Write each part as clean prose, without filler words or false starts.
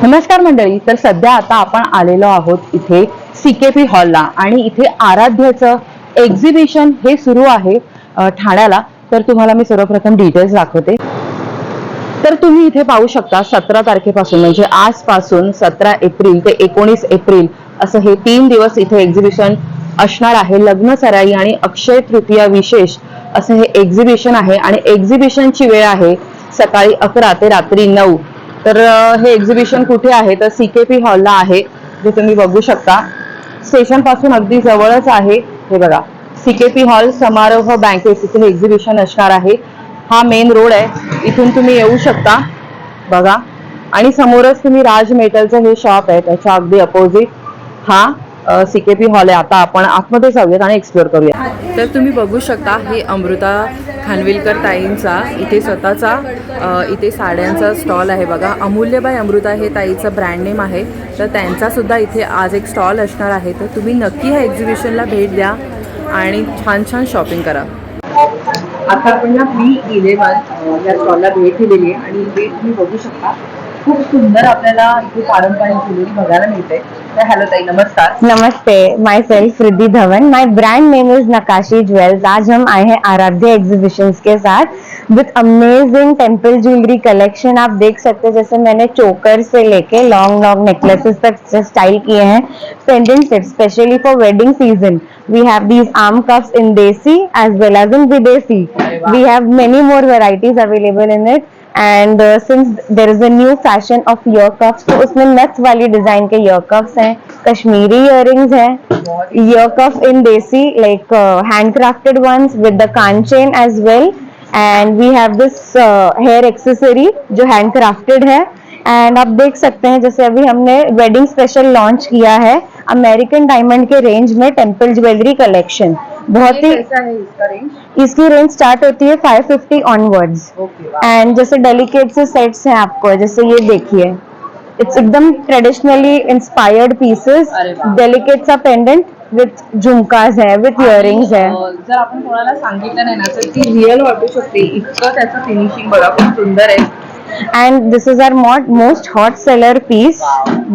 नमस्कार मंडळी. तर सध्या आता आपण आलेलो आहोत इथे CKP हॉलला आणि इथे आराध्याचं एक्झिबिशन हे सुरू आहे ठाण्याला. तर तुम्हाला मी सर्वप्रथम डिटेल्स दाखवते. तर तुम्ही इथे पाहू शकता 17 तारखेपासून म्हणजे आजपासून 17 एप्रिल ते 19 एप्रिल असं हे 3 दिवस इथे एक्झिबिशन असणार आहे. लग्न सराई आणि अक्षय तृतीया विशेष असं हे एक्झिबिशन आहे आणि एक्झिबिशनची वेळ आहे सकाळी 11 ते रात्री 9. तर हे एक्झिबिशन कुठे आहे तर CKP हॉलला आहे, जे तुम्ही बघू शकता. स्टेशन पासून अगदी जवळच आहे. हे बघा, CKP हॉल समारोह बँकेट इथे हे एक्झिबिशन असणार आहे. हा मेन रोड आहे, इथून तुम्ही येऊ शकता बघा. आणि समोरच तुम्ही राज मेटलचं हे शॉप आहे, त्याच्या अगदी अपोजिट हा CKP हॉल आहे. आता आपण आतमध्ये जाऊयात आणि एक्सप्लोर करूया. तर तुम्ही बघू शकता हे अमृता खानविलकर ताईंचा इथे स्वतःचा इथे साड्यांचा स्टॉल आहे बघा. अमूल्यबाई अमृता हे ताईचं ब्रँड नेम आहे. तर त्यांचा सुद्धा इथे आज एक स्टॉल असणार आहे. तर तुम्ही नक्की ह्या एक्झिबिशनला भेट द्या आणि छान छान शॉपिंग करा. आता आपण ना B11 या स्टॉलला भेट दिलेली आहे आणि इथे तुम्ही बघू शकता खूप सुंदर आपल्याला इथे पारंपरिक ज्वेलरी बघायला मिळते. तर हॅलो ताई, नमस्कार. नमस्ते, my self Riddhi Dhawan. My brand name is नकाशी ज्वेल्स. आज हम आए हैं आराध्या एग्जीबिशंस के साथ with amazing temple jewellery collection. आप देख सकते हैं जैसे मैंने चोकर से लेके लॉन्ग लॉन्ग नेकलेसेस तक स्टाइल किए हैं. Pendant set specially for wedding season. We have these arm cuffs in desi as well as in videsi. We have many more varieties available in it. And since there is a new fashion of ear cuffs, तो उसमें नथ वाली design के ear cuffs हैं, Kashmiri earrings हैं, ear cuff in desi like handcrafted ones with the कान chain as well. And we have this hair accessory जो handcrafted है. End आप देख सकते हैं जैसे अभी हमने वेडिंग स्पेशल लॉन्च किया है अमेरिकन डायमंड के रेंज में टेम्पल ज्वेलरी कलेक्शन. बहुत ही कैसा है इसका रेंज? इसकी रेंज स्टार्ट होती है 550 ऑनवर्ड्स. एंड जैसे डेलिकेट से सेट्स हैं आपको, जैसे ये देखिए, इट्स एकदम ट्रेडिशनली इंस्पायर्ड पीसेस. डेलिकेट सा पेंडेंट विथ झुमकाज है, विथ इयरिंग्स है. जर आपण कोणाला सांगितलं नाही ना तर ती रिअल वाटू शकते. इतकं त्याचं फिनिशिंग बघा, खूप सुंदर आहे. And this is our most hot seller piece,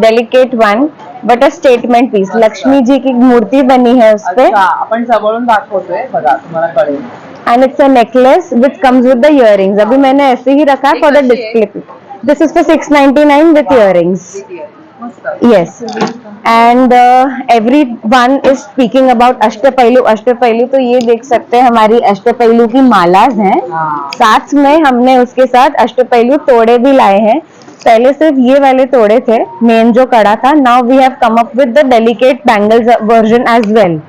delicate one but a statement piece. Lakshmi ji की मूर्ति बनी है उस पे. आपण जवळून दाखवतोय बघा, तुम्हाला कळेल. And it's a necklace which comes with the earrings. अभी मैंने ऐसे ही रखा है for the display. This is for 699 with earrings. Yes. And everyone is speaking about अष्टपहलू. अष्टपहलू तो ये देख सकते हैं हमारी अष्टपहलू की मालाज हैं. साथ में हमने उसके साथ अष्टपहलू तोड़े भी लाए हैं. पहले सिर्फ ये वाले तोड़े थे, मेन जो कड़ा था. Now we have come up with the delicate bangles version as well.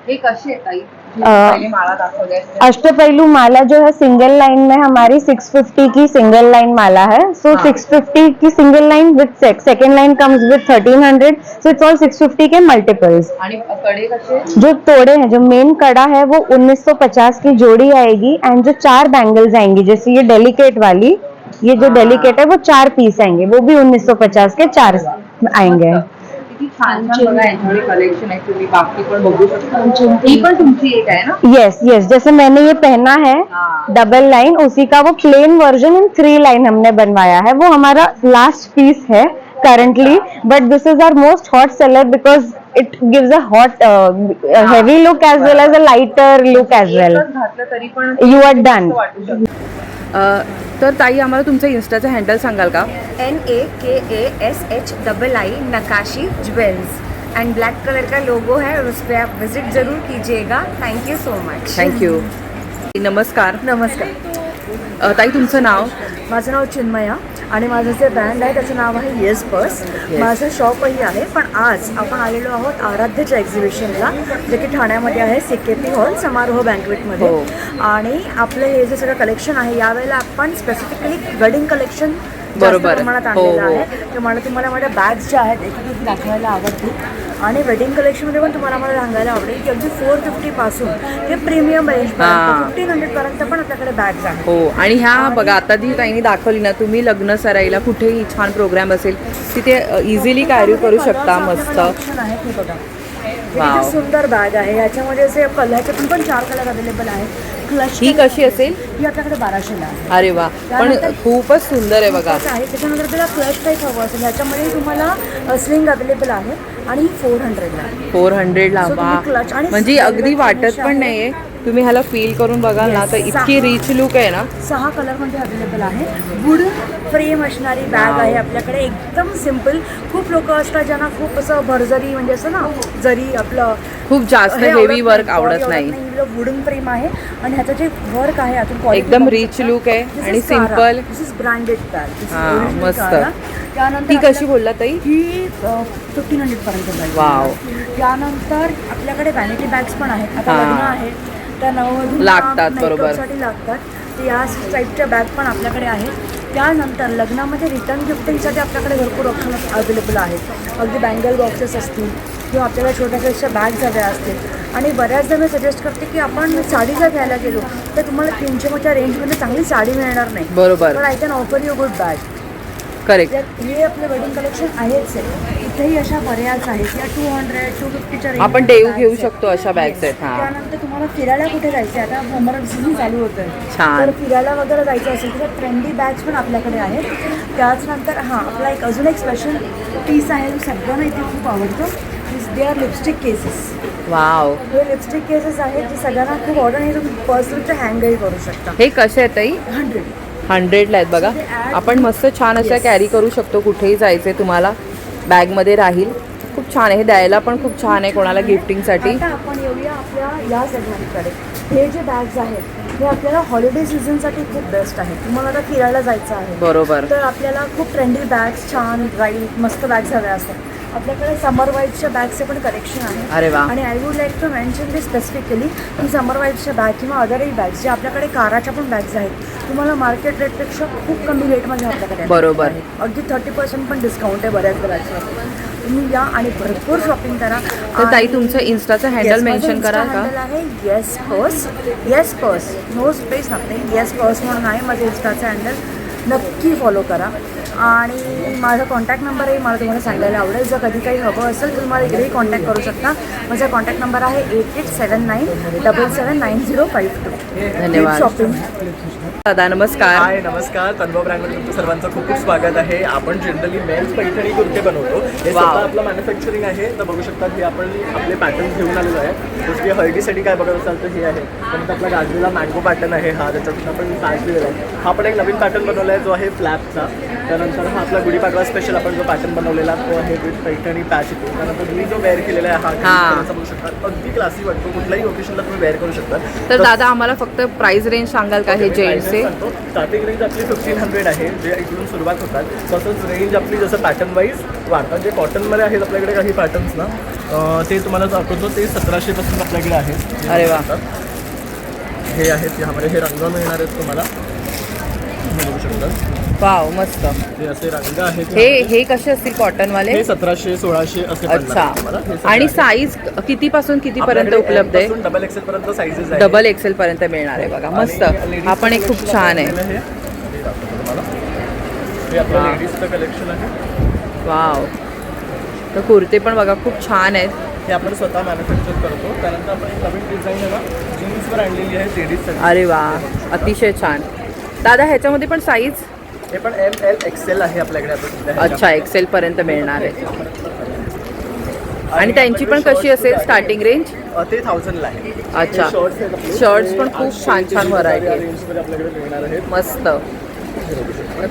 अष्टपहलू माला जो है सिंगल लाइन में हमारी 650 की सिंगल लाइन माला है. सो 650 की सिंगल लाइन विद सेकेंड लाइन कम्स विद 1300. So it's all 650 K multiples. जो तोड़े हैं, जो मेन कड़ा है वो 1950 की जोड़ी आएगी. एंड जो 4 बैंगल्स आएंगी, जैसे ये डेलिकेट वाली, ये जो डेलिकेट है वो 4 पीस आएंगे, वो भी 1950 के 4 आएंगे. यस यस, जैसे मैंने ये पहना है डबल लाइन, उसी का वो प्लेन वर्जन इन 3 लाइन हमने बनवाया है. वो हमारा लास्ट पीस है currently, but this is our most hot seller because it gives a hot heavy look as well as a lighter look as well. You are done. तर ताई, आम्हाला तुमचं इन्स्टाचं हँडल सांगाल का? NAKASHII नकाशी ज्वेल्स. एंड ब्लैक कलर का logo है और उस पर आप विजिट जरूर कीजिएगा. Thank you so much. Thank you. नमस्कार. नमस्कार ताई, तुमचं नाव? माझं नाव चिन्मया आणि माझं जे ब्रँड आहे त्याचं नाव आहे येस पर्स. माझं शॉपही आहे, पण आज आपण आलेलो आहोत आराध्याच्या एक्झिबिशनला, जे की ठाण्यामध्ये आहे CKP हॉल समारोह बँकवेटमध्ये. आणि आपलं हे जे सगळं कलेक्शन आहे यावेळेला आपण स्पेसिफिकली वेडिंग कलेक्शन बरोबर प्रमाणात आणलेलं आहे. तर मला तुम्हाला माझ्या बॅग्स ज्या आहेत एक दाखवायला आवडतील. आणि वेडिंग कलेक्शनमध्ये पण तुम्हाला मला सांगायला आवडेल की अगदी 450 पासून ते प्रीमियम रेंज 1500 पर्यंत पण आपल्याकडे बॅग्स आहेत. हो. आणि ह्या बघा, आता ती ताईंनी दाखवली ना, तुम्ही लग्न सराईला कुठेही छान प्रोग्राम असेल तिथे इझिली कॅरी करू शकता. मस्त आहे. हे बघा, Wow. सुंदर बॅग आहे. याच्यामध्ये असे ह्याचे पण 4 कलर अवेलेबल आहेत. क्लच ही कशी असेल? ही आपल्याकडे 1200ला आहे. अरे वा, पण खूपच सुंदर आहे बघा. आहे. त्याच्यानंतर त्याला क्लच टाईप हवं असेल ह्याच्यामध्ये तुम्हाला स्लिंग अवेलेबल आहे आणि 400ला आहे. 400ला. So वा, तुम्ही clutch आणि म्हणजे velvet अगदी वाटत finish पण आहे. नाहीये. तुम्ही ह्याला फील करून बघाल ना तर इतकी रिच लुक आहे ना. 6 कलरमध्ये अवेलेबल आहे. वुडन फ्रेम असणारी बॅग आहे आपल्याकडे. एकदम सिम्पल. खूप लोक असतात ज्यांना खूप असं भरजरी म्हणजे असं ना जरी आपलं खूप जास्त हेवी वर्क आवडत नाही. वुडन फ्रेम आहे आणि ह्याचं जे वर्क आहे आतून quality एकदम बघू रिच शकता. लुक आहे This आणि is Kara. Simple. This is branded bag. This is हा, original मस्त. Kara. त्यानंतर ती कशी बोलला ताई? ही 1500 पर्यंत जाईल. वाव. त्यानंतर आपल्याकडे व्हॅनिटी बॅग्स पण आहेत. आता हा. लग्न आहे तर नववधूंना लागतात, बरोबर. मेकअपसाठी लागतात. तर या टाईपच्या बॅग पण आपल्याकडे आहेत. त्यानंतर लग्नामध्ये रिटर्न गिफ्टिंगसाठी आपल्याकडे भरपूर ऑप्शन अवेलेबल आहेत. अगदी बँगल बॉक्सेस असतील किंवा आपल्याला छोट्याशा बॅग्स हव्या असतील. आणि बऱ्याचदा मी सजेस्ट करते की आपण साडी जर घ्यायला गेलो तर तुम्हाला 300च्या रेंजमध्ये चांगली साडी मिळणार नाही. बरोबर. पण I can offer you good bag. Correct. हे आपले वेडिंग कलेक्शन आहेच आहे. इथेही अशा बऱ्याच आहेत. या 200-250च्या रेंज आपण देऊ घेऊ शकतो अशा बॅग्स आहेत. हा, त्यानंतर तुम्हाला फिरायला कुठे जायचं आहे, आता समर सीझन चालू होतं छान. तर फिरायला वगैरे जायचं असेल तर ट्रेंडी बॅग्स पण आपल्याकडे आहेत. त्याचनंतर आपला अजून एक स्पेशल पीस आहे जो सगळ्यांना इथे खूप आवडतो. They are lipstick cases. Wow. हे लिपस्टिक केसेस आहेत जे सगळ्यांना खूप आवडतात. हे तुम्ही पर्सनलच्या हँगही करू शकता. हे कसे आहेत ताई? 100. 100ला आहेत बघा. आपण मस्त छान असं कॅरी करू शकतो. कुठेही जायचे तुम्हाला बॅगमध्ये राहील. खूप छान आहे. हे द्यायला पण खूप छान आहे कोणाला गिफ्टिंगसाठी. आता आपण येऊया आपल्या या सेगमेंटकडे. हे जे बॅग्स आहेत हे आपल्याला हॉलिडे सीझनसाठी खूप बेस्ट आहे. तुम्हाला आता फिरायला जायचं आहे बरोबर. तर आपल्याला खूप ट्रेंडी बॅग्स छान ब्राईट मस्त बॅग्स हव्या असतात. आपल्याकडे समर वाईफच्या बॅगचे पण कलेक्शन आहे. अरे वा. आणि I would like to mention this specifically की समर वाईफच्या बॅग किंवा अदरही बॅग्स जे आपल्याकडे काराच्या पण बॅग्स आहेत तुम्हाला मार्केट रेटपेक्षा खूप कमी रेटमध्ये आपल्याकडे बरोबर. अगदी 30% पण डिस्काउंट आहे बऱ्याच बॅग्सवर. तुम्ही या आणि भरपूर शॉपिंग करा. तर ताई तुमचं इन्स्टाचं हँडल मेन्शन करा का? हँडल आहे yes purse no space nothing. Yes purse म्हणून आहे माझं इन्स्टाचं हँडल. नक्की फॉलो करा. आणि माझा कॉन्टॅक्ट नंबरही मला तुम्हाला सांगायला आवडेल. जर कधी काही हवं असेल तर तुम्हाला इकडेही कॉन्टॅक्ट करू शकता. माझा कॉन्टॅक्ट नंबर आहे 8879779052. धन्यवाद. शॉपिंग. दादा नमस्कार. हाय नमस्कार. तन्वा ब्रँडमध्ये तुमचं सर्वांचं खूप खूप स्वागत आहे. आपण जनरली मेन्स पैठणी कुर्ते बनवतो. हे स्वतः आपलं मॅन्युफॅक्चरिंग आहे. तर बघू शकता की आपण आपले पॅटर्न घेऊन आलेलो आहे. जसं की हळदीसाठी काय बघत असाल तर हे आहे. त्यानंतर आपला गाजलेला मँगो पॅटर्न आहे. हा त्याच्यातून आपण पॅच दिलेला आहे. हा पण एक नवीन पॅटर्न बनवला आहे जो आहे फ्लॅपचा. त्यानंतर हा आपला गुढीपाडवा स्पेशल आपण जो पॅटर्न बनवलेला तो आहे विथ पैठणी पॅच येतो. त्यानंतर मी जो वेअर केलेला आहे हा बघू शकता अगदी क्लासी वाटतो. कुठल्याही ओकेशनला तुम्ही वेअर करू शकता. तर दादा आम्हाला फक्त प्राइस रेंज सांगाल का हे जेंट्सचे? स्टार्टिंग रेंज आपली 1500 आहे जे इकडून सुरुवात होतात. तसंच रेंज आपली जसं पॅटर्न वाईज वाढतात. जे कॉटनमध्ये आहेत आपल्याकडे काही पॅटर्न्स ना ते तुम्हाला दाखवतो ते 1700 पासून आपल्याकडे आहे. अरे वा. हे आहेत यामध्ये हे रंग मिळणार आहेत तुम्हाला. हे बघू शकता. वाव मस्त. हे असे रंग आहेत. हे कसे असतील कॉटनवाले? हे 1700-1600 असे पडणार अच्छा. तुम्हाला. हे सगळे आणि आहेत. साईज कितीपासून कितीपर्यंत आपल्याकडे उपलब्ध आहे? M पासून डबल एक्सेल पर्यंत साईजेस आहेत. डबल एक्सेल पर्यंत मिळणार आहे बघा. मस्त. हा पण एक खूप छान आहे. हे दाखवतो तुम्हाला. हे आपलं लेडीजचं कलेक्शन आहे. वाव. तर कुर्ते पण बघा खूप छान आहेत. हे आपण स्वतः मॅन्युफॅक्चर करतो. त्यानंतर आपण एक नवीन डिझाईन आहे ना जीन्सवर आणलेली आहे लेडीजसाठी. अरे वा, अतिशय छान. दादा ह्याच्यामध्ये पण साईज? हे पण ML XL आहे आपल्याकडे आता सध्या. अच्छा, एक्सेल पर्यंत मिळणार आहे. आणि त्यांची पण कशी असेल स्टार्टिंग रेंज? ते 1000ला आहे. अच्छा. शॉर्ट्स आहेत आपले. शर्ट्स पण खूप छान छान व्हरायटी आहे. रेंजमध्ये आपल्याकडे मिळणार आहेत. मस्त.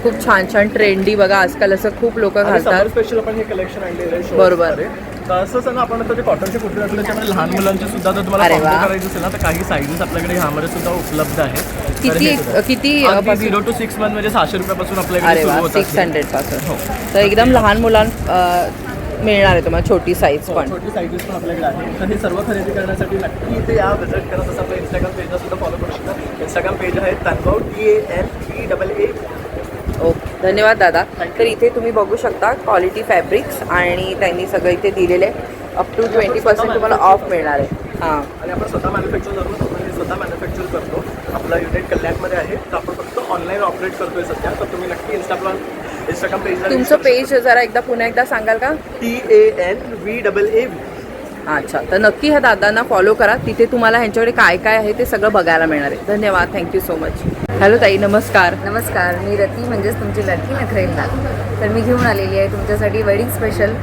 खूप छान छान ट्रेंडी बघा आजकाल असं खूप लोक घालतात. स्पेशल आपण हे कलेक्शन आणलेलं आहे. बरोबर. तर असं सांगा आपण आता जे कॉटनचे कुर्ते घातले त्याच्यामध्ये लहान मुलांचे सुद्धा जर तुम्हाला अरे कॉम्बो वा. करायचं असेल ना तर काही साईजेस आपल्याकडे ह्यामध्ये सुद्धा उपलब्ध आहेत. किती 0 to 6 मंथ म्हणजे 600 रुपयापासून आपल्याकडे अरे सुरू वा, होतात. 600 पासून. हो. तर एकदम लहान मुलां मिळणार आहे तुम्हाला छोटी साईज पण. छोटी साईजेस पण आपल्याकडे आहे. तर हे सर्व खरेदी करण्यासाठी नक्की इथे या विजिट करा. तसं आपल्या इंस्टाग्राम पेजला सुद्धा फॉलो करू शकता. इंस्टाग्राम पेज आहे तन्वा TANVAA. ओके, धन्यवाद दादा. तर इथे तुम्ही बघू शकता क्वालिटी फॅब्रिक्स आणि त्यांनी सगळं इथे दिलेले अप टू 20% तुम्हाला ऑफ मिळणार आहे. हां. आणि आपण स्वतः मॅन्युफॅक्चर करतो. आपण हे स्वतः मॅन्युफॅक्चर करतो. आपला युनिट कल्याणमध्ये आहे. तर आपण फक्त ऑनलाईन ऑपरेट करतोय सध्या. तर तुम्ही नक्की इंस्टाग्राम पेजला तुमचं पेज जरा एकदा पुन्हा एकदा सांगाल का? TANVAA. अच्छा, तर नक्की ह्या दादांना फॉलो करा. तिथे तुम्हाला ह्यांच्याकडे काय काय आहे ते सगळं बघायला मिळणार आहे. धन्यवाद, थँक्यू सो मच. हॅलो ताई, नमस्कार. नमस्कार, मी रती म्हणजेच तुमची लडकी नखरेलनाथ. तर मी घेऊन आलेली आहे तुमच्यासाठी वेडिंग स्पेशल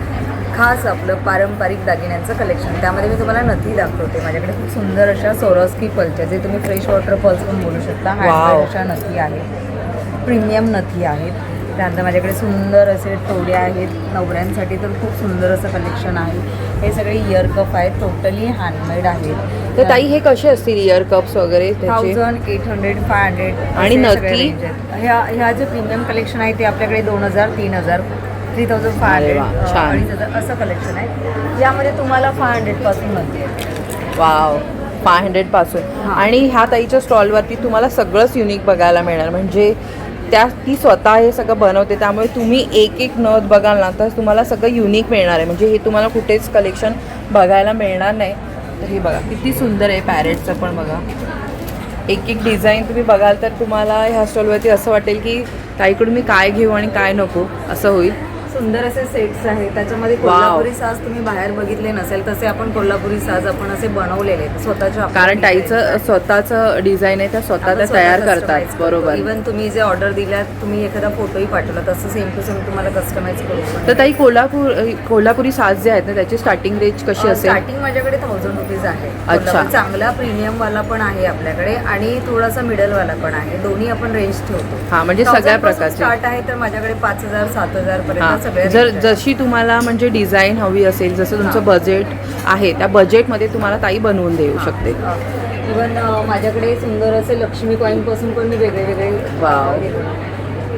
खास आपलं पारंपरिक दागिन्यांचं कलेक्शन. त्यामध्ये मी तुम्हाला नथी दाखवते. माझ्याकडे खूप सुंदर अशा सोरोस्की पल्सच्या, जे तुम्ही फ्रेश वॉटर पल्स पण बोलू शकता, हँडमेड अशा नथी आहेत, प्रीमियम नथी आहेत. त्यानंतर माझ्याकडे सुंदर असे टोळे आहेत नवऱ्यांसाठी, तर खूप सुंदर असं कलेक्शन आहे. हे सगळे इयर कप आहेत, टोटली हँडमेड आहेत. तर ताई हे कसे असतील इयर कप्स वगैरे त्याचे? 1800, 500 आणि असे सगळे नथी? range आहेत. ह्या जे प्रीमियम कलेक्शन आहे ते आपल्याकडे 2000, 3000, 3500, अरे वा, छान. 2500 असं कलेक्शन आहे. यामध्ये तुम्हाला 500 पासून नथी आहे. वाव, 500 पासून. आणि ह्या ताईच्या स्टॉलवरती तुम्हाला सगळंच युनिक बघायला मिळणार. म्हणजे ती स्वतः हे सगळं बनवते, त्यामुळे तुम्ही एक एक नथ बघाल ना तर तुम्हाला सगळं युनिक मिळणार आहे. म्हणजे हे तुम्हाला कुठेच कलेक्शन बघायला मिळणार नाही. तर हे बघा किती सुंदर आहे. पॅरेटचं पण बघा, एक एक डिझाईन तुम्ही बघाल तर तुम्हाला ह्या स्टॉलवरती असं वाटेल की ताईकडून मी काय घेऊ आणि काय नको असं होईल. सुंदर असे सेट्स आहेत. त्याच्यामध्ये कोल्हापुरी साज तुम्ही बाहेर बघितले नसेल तसे आपण कोल्हापुरी साज आपण असे बनवलेले आहेत स्वतःच्या. कारण ताईचं स्वतःचं डिझाईन आहे, त्या स्वतः त्या तयार करतात. बरोबर. इव्हन तुम्ही जे ऑर्डर दिल्यात, तुम्ही एखादा फोटोही पाठवला तसं सेम टू सेम तुम्हाला कस्टमाइज करू शकतो. तर ताई कोल्हापुरी साज जे आहेत ना त्याची स्टार्टिंग रेंज कशी असेल? स्टार्टिंग माझ्याकडे 1000 रुपीज आहे. अच्छा. कोल्हापुरी चांगला प्रीमियम वाला पण आहे आपल्याकडे आणि थोडासा मिडल वाला पण आहे. दोन्ही आपण रेंज ठेवतो. हा, म्हणजे सगळ्या प्रकारचे स्टार्ट आहे. तर माझ्याकडे 5000, 7000 पर्यंत हां, सगळ्या जशी तुम्हाला म्हणजे डिझाईन हवी असेल, जसं तुमचं बजेट आहे त्या बजेटमध्ये तुम्हाला ताई बनवून देऊ शकते. इव्हन माझ्याकडे सुंदर असे लक्ष्मी कॉईन पासून पण मी वेगळे वेगळे वाव.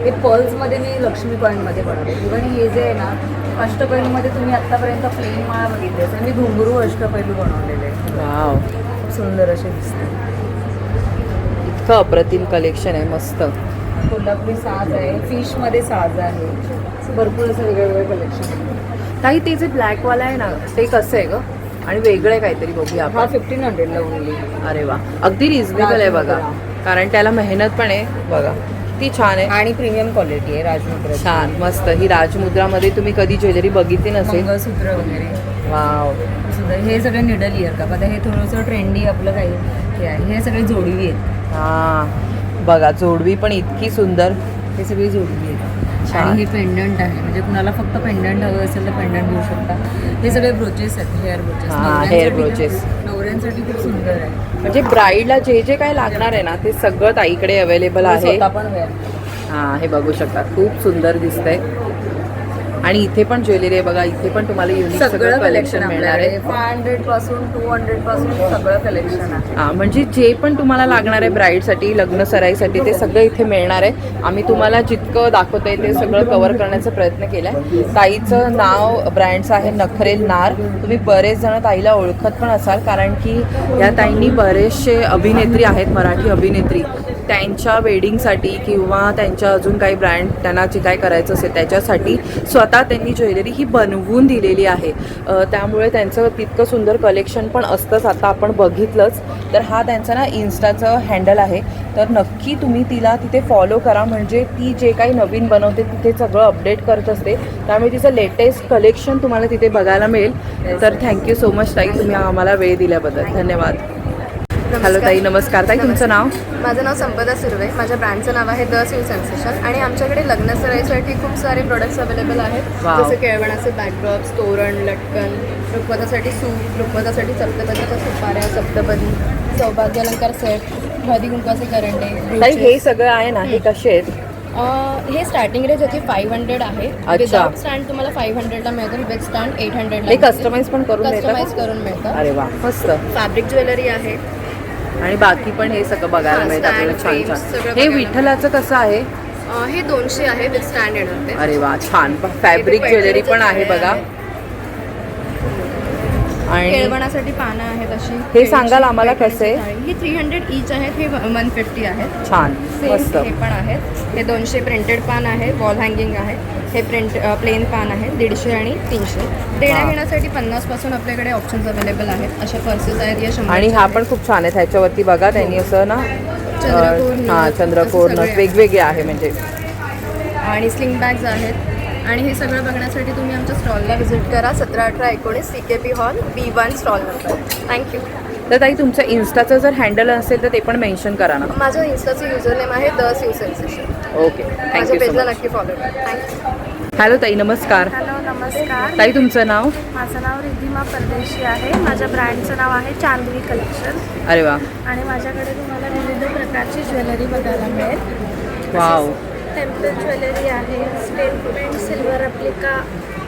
हे पर्ल्समध्ये मी लक्ष्मी कॉईनमध्ये बनवते. इव्हन हे जे आहे ना अष्टपैलूमध्ये तुम्ही आत्तापर्यंत प्लेन माळा बघितले असेल, मी घुंगरू अष्टपैलू बनवलेले आहे. वाव, खूप सुंदर असे दिसते. इतकं अप्रतिम कलेक्शन आहे. मस्त. कोल्हापुरी साज आहे, फिशमध्ये साज आहे, भरपूर असं वेगवेगळे कलेक्शन आहे. ताई ते जे ब्लॅकवाला आहे ना ते कसं आहे गं? आणि वेगळं आहे काहीतरी, बघूया हा आपण. 1500 ला ओनली. अरे वा, अगदी रिझनेबल आहे बघा. कारण त्याला मेहनत पण आहे बघा. किती छान आहे आणि प्रीमियम क्वालिटी आहे. राजमुद्रा छान, मस्त. ही राजमुद्रामध्ये तुम्ही कधी ज्वेलरी बघितली नसेल. मंगळसूत्र वगैरे वाव. सुद्धा हे सगळे निडल इयर का आता हे थोडंसं ट्रेंडी आपलं काही हे आहे. हे सगळे जोडवी आहेत. हां बघा, जोडवी पण इतकी सुंदर. हे सगळे जोडवी आहेत. छान. आणि हे पेंडंट आहे. म्हणजे कुणाला फक्त पेंडंट हवं असेल तर पेंडंट घेऊ शकता. हे सगळे ब्रोचेस आहेत, हेअर ब्रोचेस. हां, हेअर ब्रोचेस. नवऱ्यांसाठी खूप सुंदर आहे. म्हणजे ब्राईडला जे जे काही लागणार आहे ना ते सगळं ताईकडे अवेलेबल आहे. स्वतः पण वेअर. हां, हे बघू शकता, खूप सुंदर दिसतंय. आणि इथे पण ज्वेलरी आहे बघा. इथे पण तुम्हाला युनिक सगळं कलेक्शन मिळणार आहे. 500 पासून 200 पासून सगळं कलेक्शन आहे. हां, म्हणजे जे पण तुम्हाला लागणार आहे ब्राईडसाठी, लग्न सराईसाठी, ते सगळं इथे मिळणार आहे. आम्ही तुम्हाला जितकं दाखवतोय ते सगळं कव्हर करण्याचा प्रयत्न केला आहे. ताईचं नाव ब्रँडचं आहे नखरेल नार. तुम्ही बरेच जण ताईला ओळखत पण असाल, कारण की या ताईंनी बरेचसे अभिनेत्री आहेत, मराठी अभिनेत्री, त्यांच्या वेडिंगसाठी किंवा त्यांच्या अजून काही ब्रँड त्यांना जे काय करायचं असेल त्याच्यासाठी स्वतः त्यांनी ज्वेलरी ही बनवून दिलेली आहे. त्यामुळे त्यांचं तितकं सुंदर कलेक्शन पण असतंच. आता आपण बघितलंच तर हा त्यांचा ना इन्स्टाचं हँडल आहे. तर नक्की तुम्ही तिला तिथे फॉलो करा. म्हणजे ती जे काही नवीन बनवते तिथे सगळं अपडेट करत असते. त्यामुळे तिचं लेटेस्ट कलेक्शन तुम्हाला तिथे बघायला मिळेल. तर थँक्यू सो मच ताई, तुम्ही आम्हाला वेळ दिल्याबद्दल. धन्यवाद. हॅलो ताई, नमस्कार. ताई तुमचं नाव? माझं नाव संपदा सुर्वे. माझ्या ब्रँडचं नाव आहे द स्वीट सेन्सेशन आणि आमच्याकडे लग्न सराईसाठी खूप सारे प्रोडक्ट्स अवेलेबल आहेत. वाव. जसं केळवणाचे बॅकड्रॉप्स, तोरण, लटकन, रुखवतासाठी सूप, रुखवतासाठी सप्तपदीच्या सुपाऱ्या, सप्तपदी, सौभाग्यालंकार सेट, हळदी कुंकवाचे करंडे. ताई हे सगळं आहे ना, हे कसे आहेत? हे स्टार्टिंग रेंज याची 500 आहे. अच्छा. विदाउट स्टँड तुम्हाला 500ला मिळतं. विथ स्टँड 800 हे कस्टमाइज पण करून मिळतं का? कस्टमाइज करून मिळतं. अरे वा, मस्त. फॅब्रिक ज्वेलरी आहे. आणि बाकी पण हे सगळं बघायला हां, मिळतं आपल्याला. stand, छान frames छान. सगळं हे बघायला विठ्ठलाचं कसं आहे? हे 200 आहे. विथ स्टँड येणार ते. अरे वा, छान. फॅब्रिक ज्वेलरी पण आहे बघा. आणि केळवणासाठी पानं आहेत अशी. हे सांगाल आम्हाला कसे? ही 300 ईच आहेत. हे 150 आहेत. छान, सेम मस्त. हे पण आहेत. हे 200 प्रिंटेड पान आहे. वॉल हँगिंग आहे. हे प्लेन पान आहे 150 आणि 300. देण्या हां. घेण्यासाठी 50 पासून आपल्याकडे ऑप्शन्स अवेलेबल आहेत. अशा पर्सेस आहेत या 100. आणि हा पण खूप छान आहे. ह्याच्यावरती बघा त्यांनी असं ना चंद्रकोर हां, नथ, चंद्रकोर असं नथ सगळे वेगवेगळे आहे. म्हणजे आणि स्लिंग बॅग्स आहेत आणि हे सगळं बघण्यासाठी तुम्ही आमच्या स्टॉलला व्हिजिट करा 17-18-19 CKP hall B1 stall number. Thank you. तर ताई तुमचं इन्स्टाचं जर हँडल असेल तर ते पण मेन्शन करा ना. माझं इन्स्टाचं युजर नेम आहे द शिव सेन्सेशन. ओके, माझ्या थँक्यू सो पेजला मच. नक्की फॉलो करा. थँक्यू. हॅलो ताई, नमस्कार. हॅलो नमस्कार. ताई तुमचं नाव? माझं नाव रिद्धिमा परदेशी आहे. माझ्या ब्रँडचं नाव आहे चांदवी कलेक्शन अरे वा, आणि माझ्याकडे तुम्हाला विविध प्रकारची ज्वेलरी बघायला मिळेल. वाव. टेम्पल ज्वेलरी आहे, statement silver replica,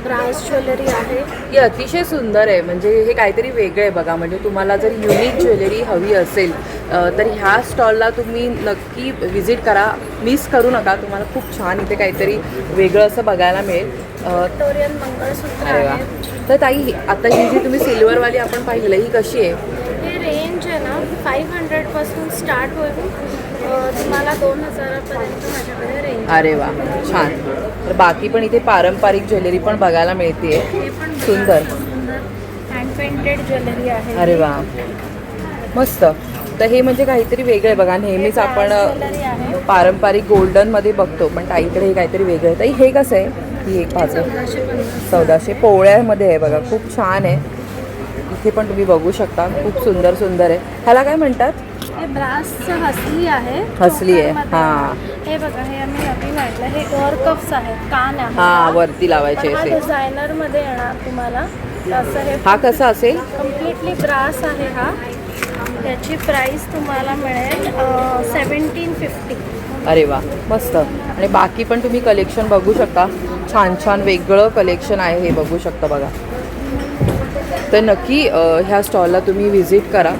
brass jewellery आहे. ही अतिशय सुंदर आहे. म्हणजे हे काहीतरी वेगळं आहे बघा. म्हणजे तुम्हाला जर युनिक ज्वेलरी हवी असेल तर ह्या स्टॉलला तुम्ही नक्की व्हिजिट करा, मिस करू नका. तुम्हाला खूप छान इथे काहीतरी वेगळं असं बघायला मिळेल. विक्टोरियन मंगळसूत्र अरे वा. आहे. तर ताई आता ही जी तुम्ही सिल्वरवाली आपण पाहिलं ही कशी आहे? हे रेंज आहे ना 500पासून स्टार्ट होईल, तुम्हाला 2000पर्यंत माझ्याकडे रेंज. अरे वा, छान. तर बाकी पण इथे पारंपरिक ज्वेलरी पण बघायला मिळते. हे पण सुंदर. सुंदर हँड पेंटेड ज्वेलरी आहे. अरे वा, मस्त. तर हे म्हणजे काहीतरी वेगळं आहे बघा. नेहमीच आपण ज्वेलरी आहे. पारंपरिक गोल्डनमध्ये बघतो, पण ताईकडे हे काहीतरी वेगळं आहे. ताई हे कसं आहे? ही एक बाजू 1400 पोळ्यामध्ये आहे बघा. खूप छान आहे. इथे पण तुम्ही बघू शकता, खूप सुंदर सुंदर आहे. ह्याला काय म्हणतात? हे ब्रासचं हसली आहे. हसली आहे, चोकरमध्ये हां. हे बघा, हे आम्ही नवीन आणलं. हे इयर कप्स आहेत, कान आहे. हा, वरती लावायचे पण हा असे. डिझायनर मध्ये येणार तुम्हाला. असं हे हा कसा असेल? कम्प्लिटली ब्रास आहे हा. याची प्राइस तुम्हाला मिळेल 1750. अरे वा, मस्त. आणि बाकी पण तुम्ही कलेक्शन बघू शकता. छान छान वेगळं कलेक्शन आहे हे, बघू शकता बघा. तर नक्की ह्या स्टॉलला तुम्ही व्हिजिट करा.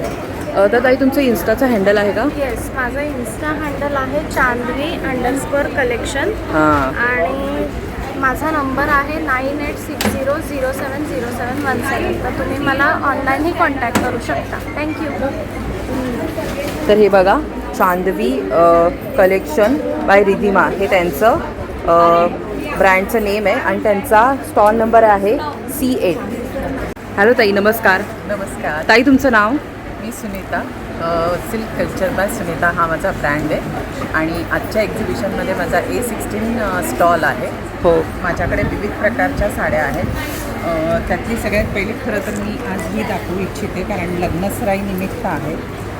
तर ताई तुमचं इन्स्टाचं हँडल आहे का? येस, माझं इन्स्टा हँडल आहे चांदवी _कलेक्शन. हां. आणि माझा नंबर आहे 9860070717. तर तुम्ही मला ऑनलाईनही कॉन्टॅक्ट करू शकता. थँक्यू. तर हे बघा, चांदवी कलेक्शन बाय रिधिमा हे त्यांचं ब्रँडचं नेम आहे आणि त्यांचा स्टॉल नंबर आहे C8. हॅलो ताई, नमस्कार. नमस्कार, ताई तुमचं नाव? मी Sunita. Silk culture by Sunita हा माझा ब्रँड आहे आणि आजच्या एक्झिबिशनमध्ये माझा A16 स्टॉल आहे. हो. माझ्याकडे विविध प्रकारच्या साड्या आहेत. त्यातली सगळ्यात पहिली खरं तर मी आज ही दाखवू इच्छिते कारण लग्नसराई निमित्त आहे.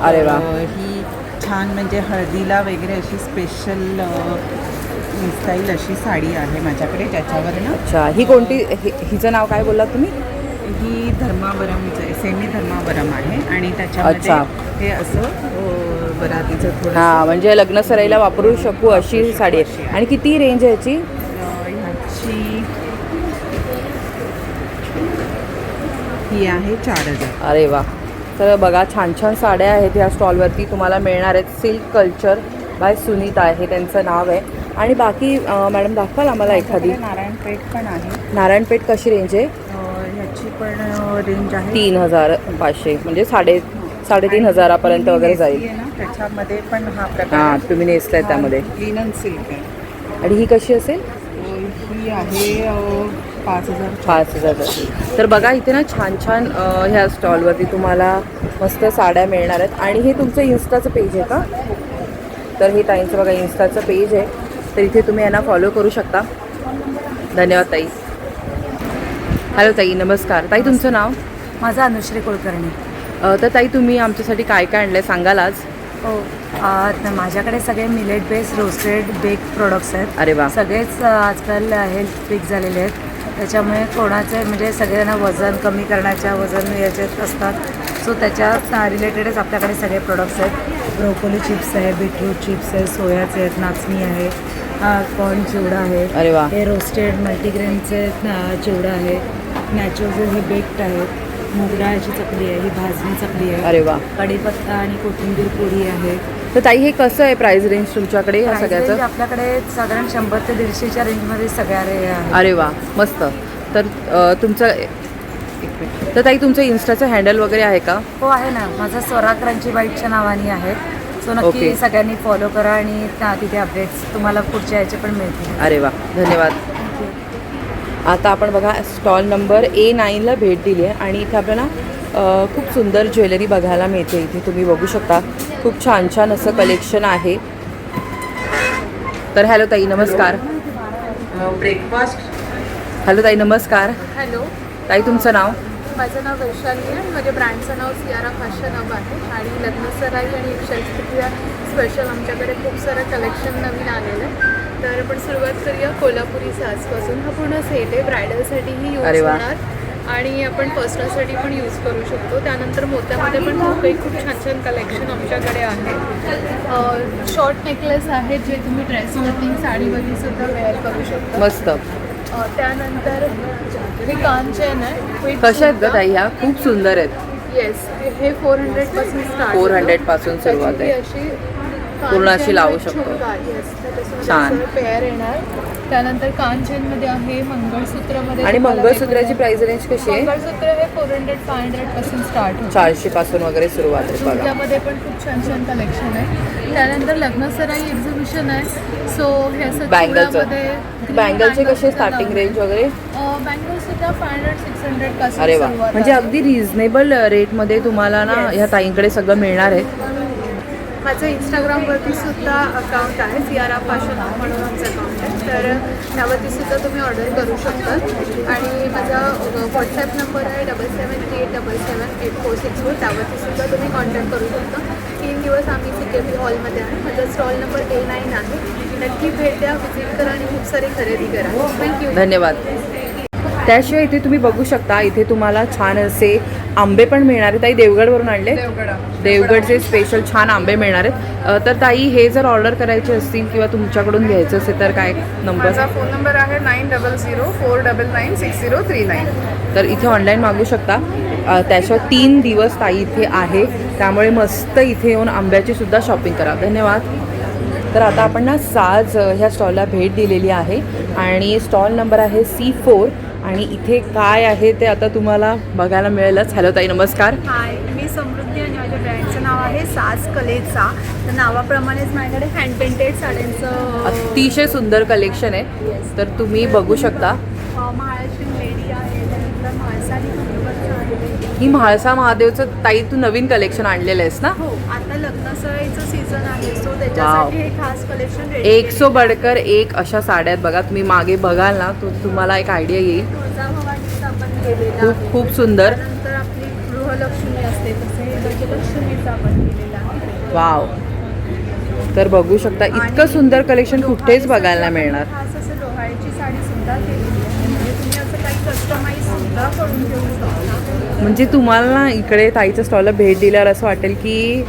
अरे वा. ही छान म्हणजे हळदीला वगैरे अशी स्पेशल स्टाईल अशी साडी आहे माझ्याकडे ज्याच्यावरनं. अच्छा, ही कोणती? हिचं नाव काय बोललात तुम्ही? ही धर्मावरमचं सेमी धर्मावरम आहे आणि त्याच्यामध्ये अच्छा. हे असं बरातीचं थोडं हां, म्हणजे लग्न सराईला वापरू शकू अशी साडी आहे. आणि किती रेंज आहे याची? ह्याची ही आहे 4000. अरे वा. तर बघा, छान छान साड्या आहेत ह्या स्टॉलवरती तुम्हाला मिळणार आहेत. सिल्क कल्चर बाय सुनीता आहे त्यांचं नाव आहे. आणि बाकी मॅडम दाखवाल आम्हाला एखादी? नारायणपेठ पण आहे. नारायणपेठ कशी रेंज आहे? ह्याची पण रेंज आहे 3500, म्हणजे 3,500 वगैरे जाईल. आहे ना, त्याच्यामध्ये पण हा प्रकार हां, तुम्ही नेसलाय त्यामध्ये. लिनन सिल्क आहे. आणि ही कशी असेल? ही आहे 5000. 5,000. तर बघा, इथे ना छान छान ह्या स्टॉलवरती तुम्हाला मस्त साड्या मिळणार आहेत. आणि हे तुमचं इन्स्टाचं पेज आहे का? तर हे ताईंचं बघा इन्स्टाचं पेज आहे. तर इथे तुम्ही यांना फॉलो करू शकता. धन्यवाद ताई. हॅलो ताई, नमस्कार. ताई तुमचं नाव? माझं अनुश्री कुलकर्णी. तर ताई तुम्ही आमच्यासाठी काय काय आणलं आहे सांगाल आज? हो, माझ्याकडे सगळे millet based roasted bake products आहेत. अरे वा. सगळेच आजकाल हेल्थ फ्रीक झालेले आहेत. त्याच्यामुळे कोणाचे म्हणजे सगळ्यांना वजन कमी करण्याच्या वजन याच्यात असतात. सो त्याच्या रिलेटेडच आपल्याकडे सगळे प्रोडक्ट्स आहेत. ब्रोकोली चिप्स आहे, बीटरूट चिप्स आहे, सोयाचे आहेत, नाचणी आहे, कॉर्न चिवडा आहे. अरे वा. हे रोस्टेड मल्टीग्रेनचे चिवडा आहे. नॅचोचे हे बेक्ड आहेत. मुगडाळची चकली आहे, ही भाजणी चकली आहे. अरे वा. कढीपत्ता आणि कोथिंबीर पुरी आहे. तर ताई हे कसं आहे प्राइस रेंज तुमच्याकडे ह्या Price range सगळ्याचं? आपल्याकडे साधारण 100 ते 150च्या रेंजमध्ये सगळ्या आहे. अरे वा, मस्त. तर तुमचं तर ताई तुमचं इन्स्टाचं हँडल वगैरे आहे का? हो, आहे ना. माझं स्वरा क्रंची बाईटच्या नावाने आहे. सो नक्की ओके. सगळ्यांनी फॉलो करा आणि तिथे अपडेट्स तुम्हाला पुढच्या याचे पण मिळतील. अरे वा, धन्यवाद. आता आपण बघा स्टॉल नंबर A9ला भेट दिली आहे आणि इथे आपल्याला खूप सुंदर ज्वेलरी बघायला मिळते. इथे तुम्ही बघू शकता खूप छान छान असं कलेक्शन आहे. तर हॅलो ताई, नमस्कार. ब्रेकफास्ट हॅलो ताई, नमस्कार. हॅलो, ताई, तुमचं नाव? माझं नाव वैशाली आहे आणि माझ्या ब्रँडचं नाव सियारा फॅशन हब आहे. आणि लग्नसराई आणि अक्षयतृतीया स्पेशल आमच्याकडे खूप सारं कलेक्शन नवीन आलेलं आहे. तर आपण सुरुवात करूया कोल्हापुरी साजपासून. हा पूर्ण सेट आहे, ब्रायडलसाठीही यूज अरे वा. होणार आणि आपण पर्सनलसाठी पण यूज करू शकतो. त्यानंतर मोत्यामध्ये पण खूप छान छान कलेक्शन आमच्याकडे आहे. शॉर्ट नेकलेस आहेत जे तुम्ही ड्रेसवरती साडीवरती सुद्धा वेअर करू शकता. मस्त. त्यानंतर हे कान चेन आहे. with कशा आहेत ग सुद्धा- ताई ह्या? खूप सुंदर आहेत. येस, हे 400 पासून स्टार्ट 400 पासून सुरुवात आहे. पूर्ण अशी लावू शकतो. छान. पेअर येणार. त्यानंतर कांचनमध्ये आहे, मंगळसूत्रमध्ये आणि तुम्हाला मंगळसूत्राची वेगवेगळ्या- प्राइस रेंज कशी आहे? मंगळसूत्र हे 400-500 पासून स्टार्ट होतं. 400 पासून वगैरे सुरुवात आहे बघा. त्यामध्ये पण खूप छान छान कलेक्शन आहे. त्यानंतर लग्नसराई एक्झिबिशन आहे. सो हे असं बँगलचं. चुड्यामध्ये बँगलचे कसे सुद्धा स्टार्टिंग लावले. रेंज वगैरे? बँगल सुद्धा 500-600 पासून अरे वा, सुरुवात म्हणजे आहे. अगदी रिझनेबल रेटमध्ये तुम्हाला ना Yes. ह्या ताईंकडे सगळं मिळणार आहे. माझं इंस्टाग्रामवरती सुद्धा अकाउंट आहे, सियारा फॅशन म्हणून आमचं अकाउंट आहे. तर त्यावरती सुद्धा तुम्ही ऑर्डर करू शकता. आणि माझा व्हॉट्सॲप नंबर आहे 7738778464. त्यावरती सुद्धा तुम्ही कॉन्टॅक्ट करू शकता. 3 दिवस आम्ही CKP हॉलमध्ये आहे. माझा स्टॉल नंबर A9 आहे. नक्की भेट द्या, व्हिजिट करा आणि खूप सारी खरेदी करा. थँक्यू. धन्यवाद. त्याशिवाय इथे तुम्ही बघू शकता, इथे तुम्हाला छान असे आंबे पण मिळणार आहेत. ताई, देवगडवरून आणले? देवगडचे स्पेशल छान आंबे मिळणार आहेत. तर ताई, हे जर ऑर्डर करायचे असतील किंवा तुमच्याकडून घ्यायचं असेल तर काय नंबर? माझा फोन नंबर आहे 9004996039. तर इथे ऑनलाईन मागू शकता. त्याशिवाय 3 दिवस ताई इथे आहे, त्यामुळे मस्त इथे येऊन आंब्याची सुद्धा शॉपिंग करा. धन्यवाद. तर आता आपण ना साज ह्या स्टॉलला भेट दिलेली आहे आणि स्टॉल नंबर आहे C4 आणि इथे काय आहे ते आता तुम्हाला बघायला मिळेलच. हॅलो ताई, नमस्कार. हाय, मी समृद्धी आणि माझ्या ब्रँडचं नाव आहे साज कलेचा. तर नावाप्रमाणेच माझ्याकडे हँड पेंटेड साड्यांचं अतिशय सुंदर कलेक्शन आहे, तर तुम्ही बघू शकता. महाराष्ट्रीयन लेडी आहे, त्यानंतर म्हाळसारी खंडोबाचं आहे. ही म्हाळसा महादेवचं ताई तू नवीन कलेक्शन आणलेलं आहेस ना? हो, आता लग्नसराईचं सीझन आहे, सो त्याच्यासाठी हे खास कलेक्शन रेडी 100 बडकर एक अशा साड्या आहेत बघा. तुम्ही मागे बघाल ना, तो तुम्हाला एक आयडिया येईल. तुळजाभवानीचं आपण केलेलं खूप आहे. खूप सुंदर. त्यानंतर आपली गृहलक्ष्मी असते, तसं हे गजलक्ष्मीचं आपण केलेलं आहे. वाव. तर बघू शकता, इतकं आणि सुंदर कलेक्शन कुठेच डोहाळीसाठी बघायला नाही आपण मिळणार. खास असं डोहाळीची साडी सुद्धा केलेली आहे. म्हणजे तुम्ही असं काही कस्टमाइज सुद्धा करून घेऊ शकता. म्हणजे तुम्हाला ना इकडे ताईच्या स्टॉलला भेट दिल्यावर असं वाटेल की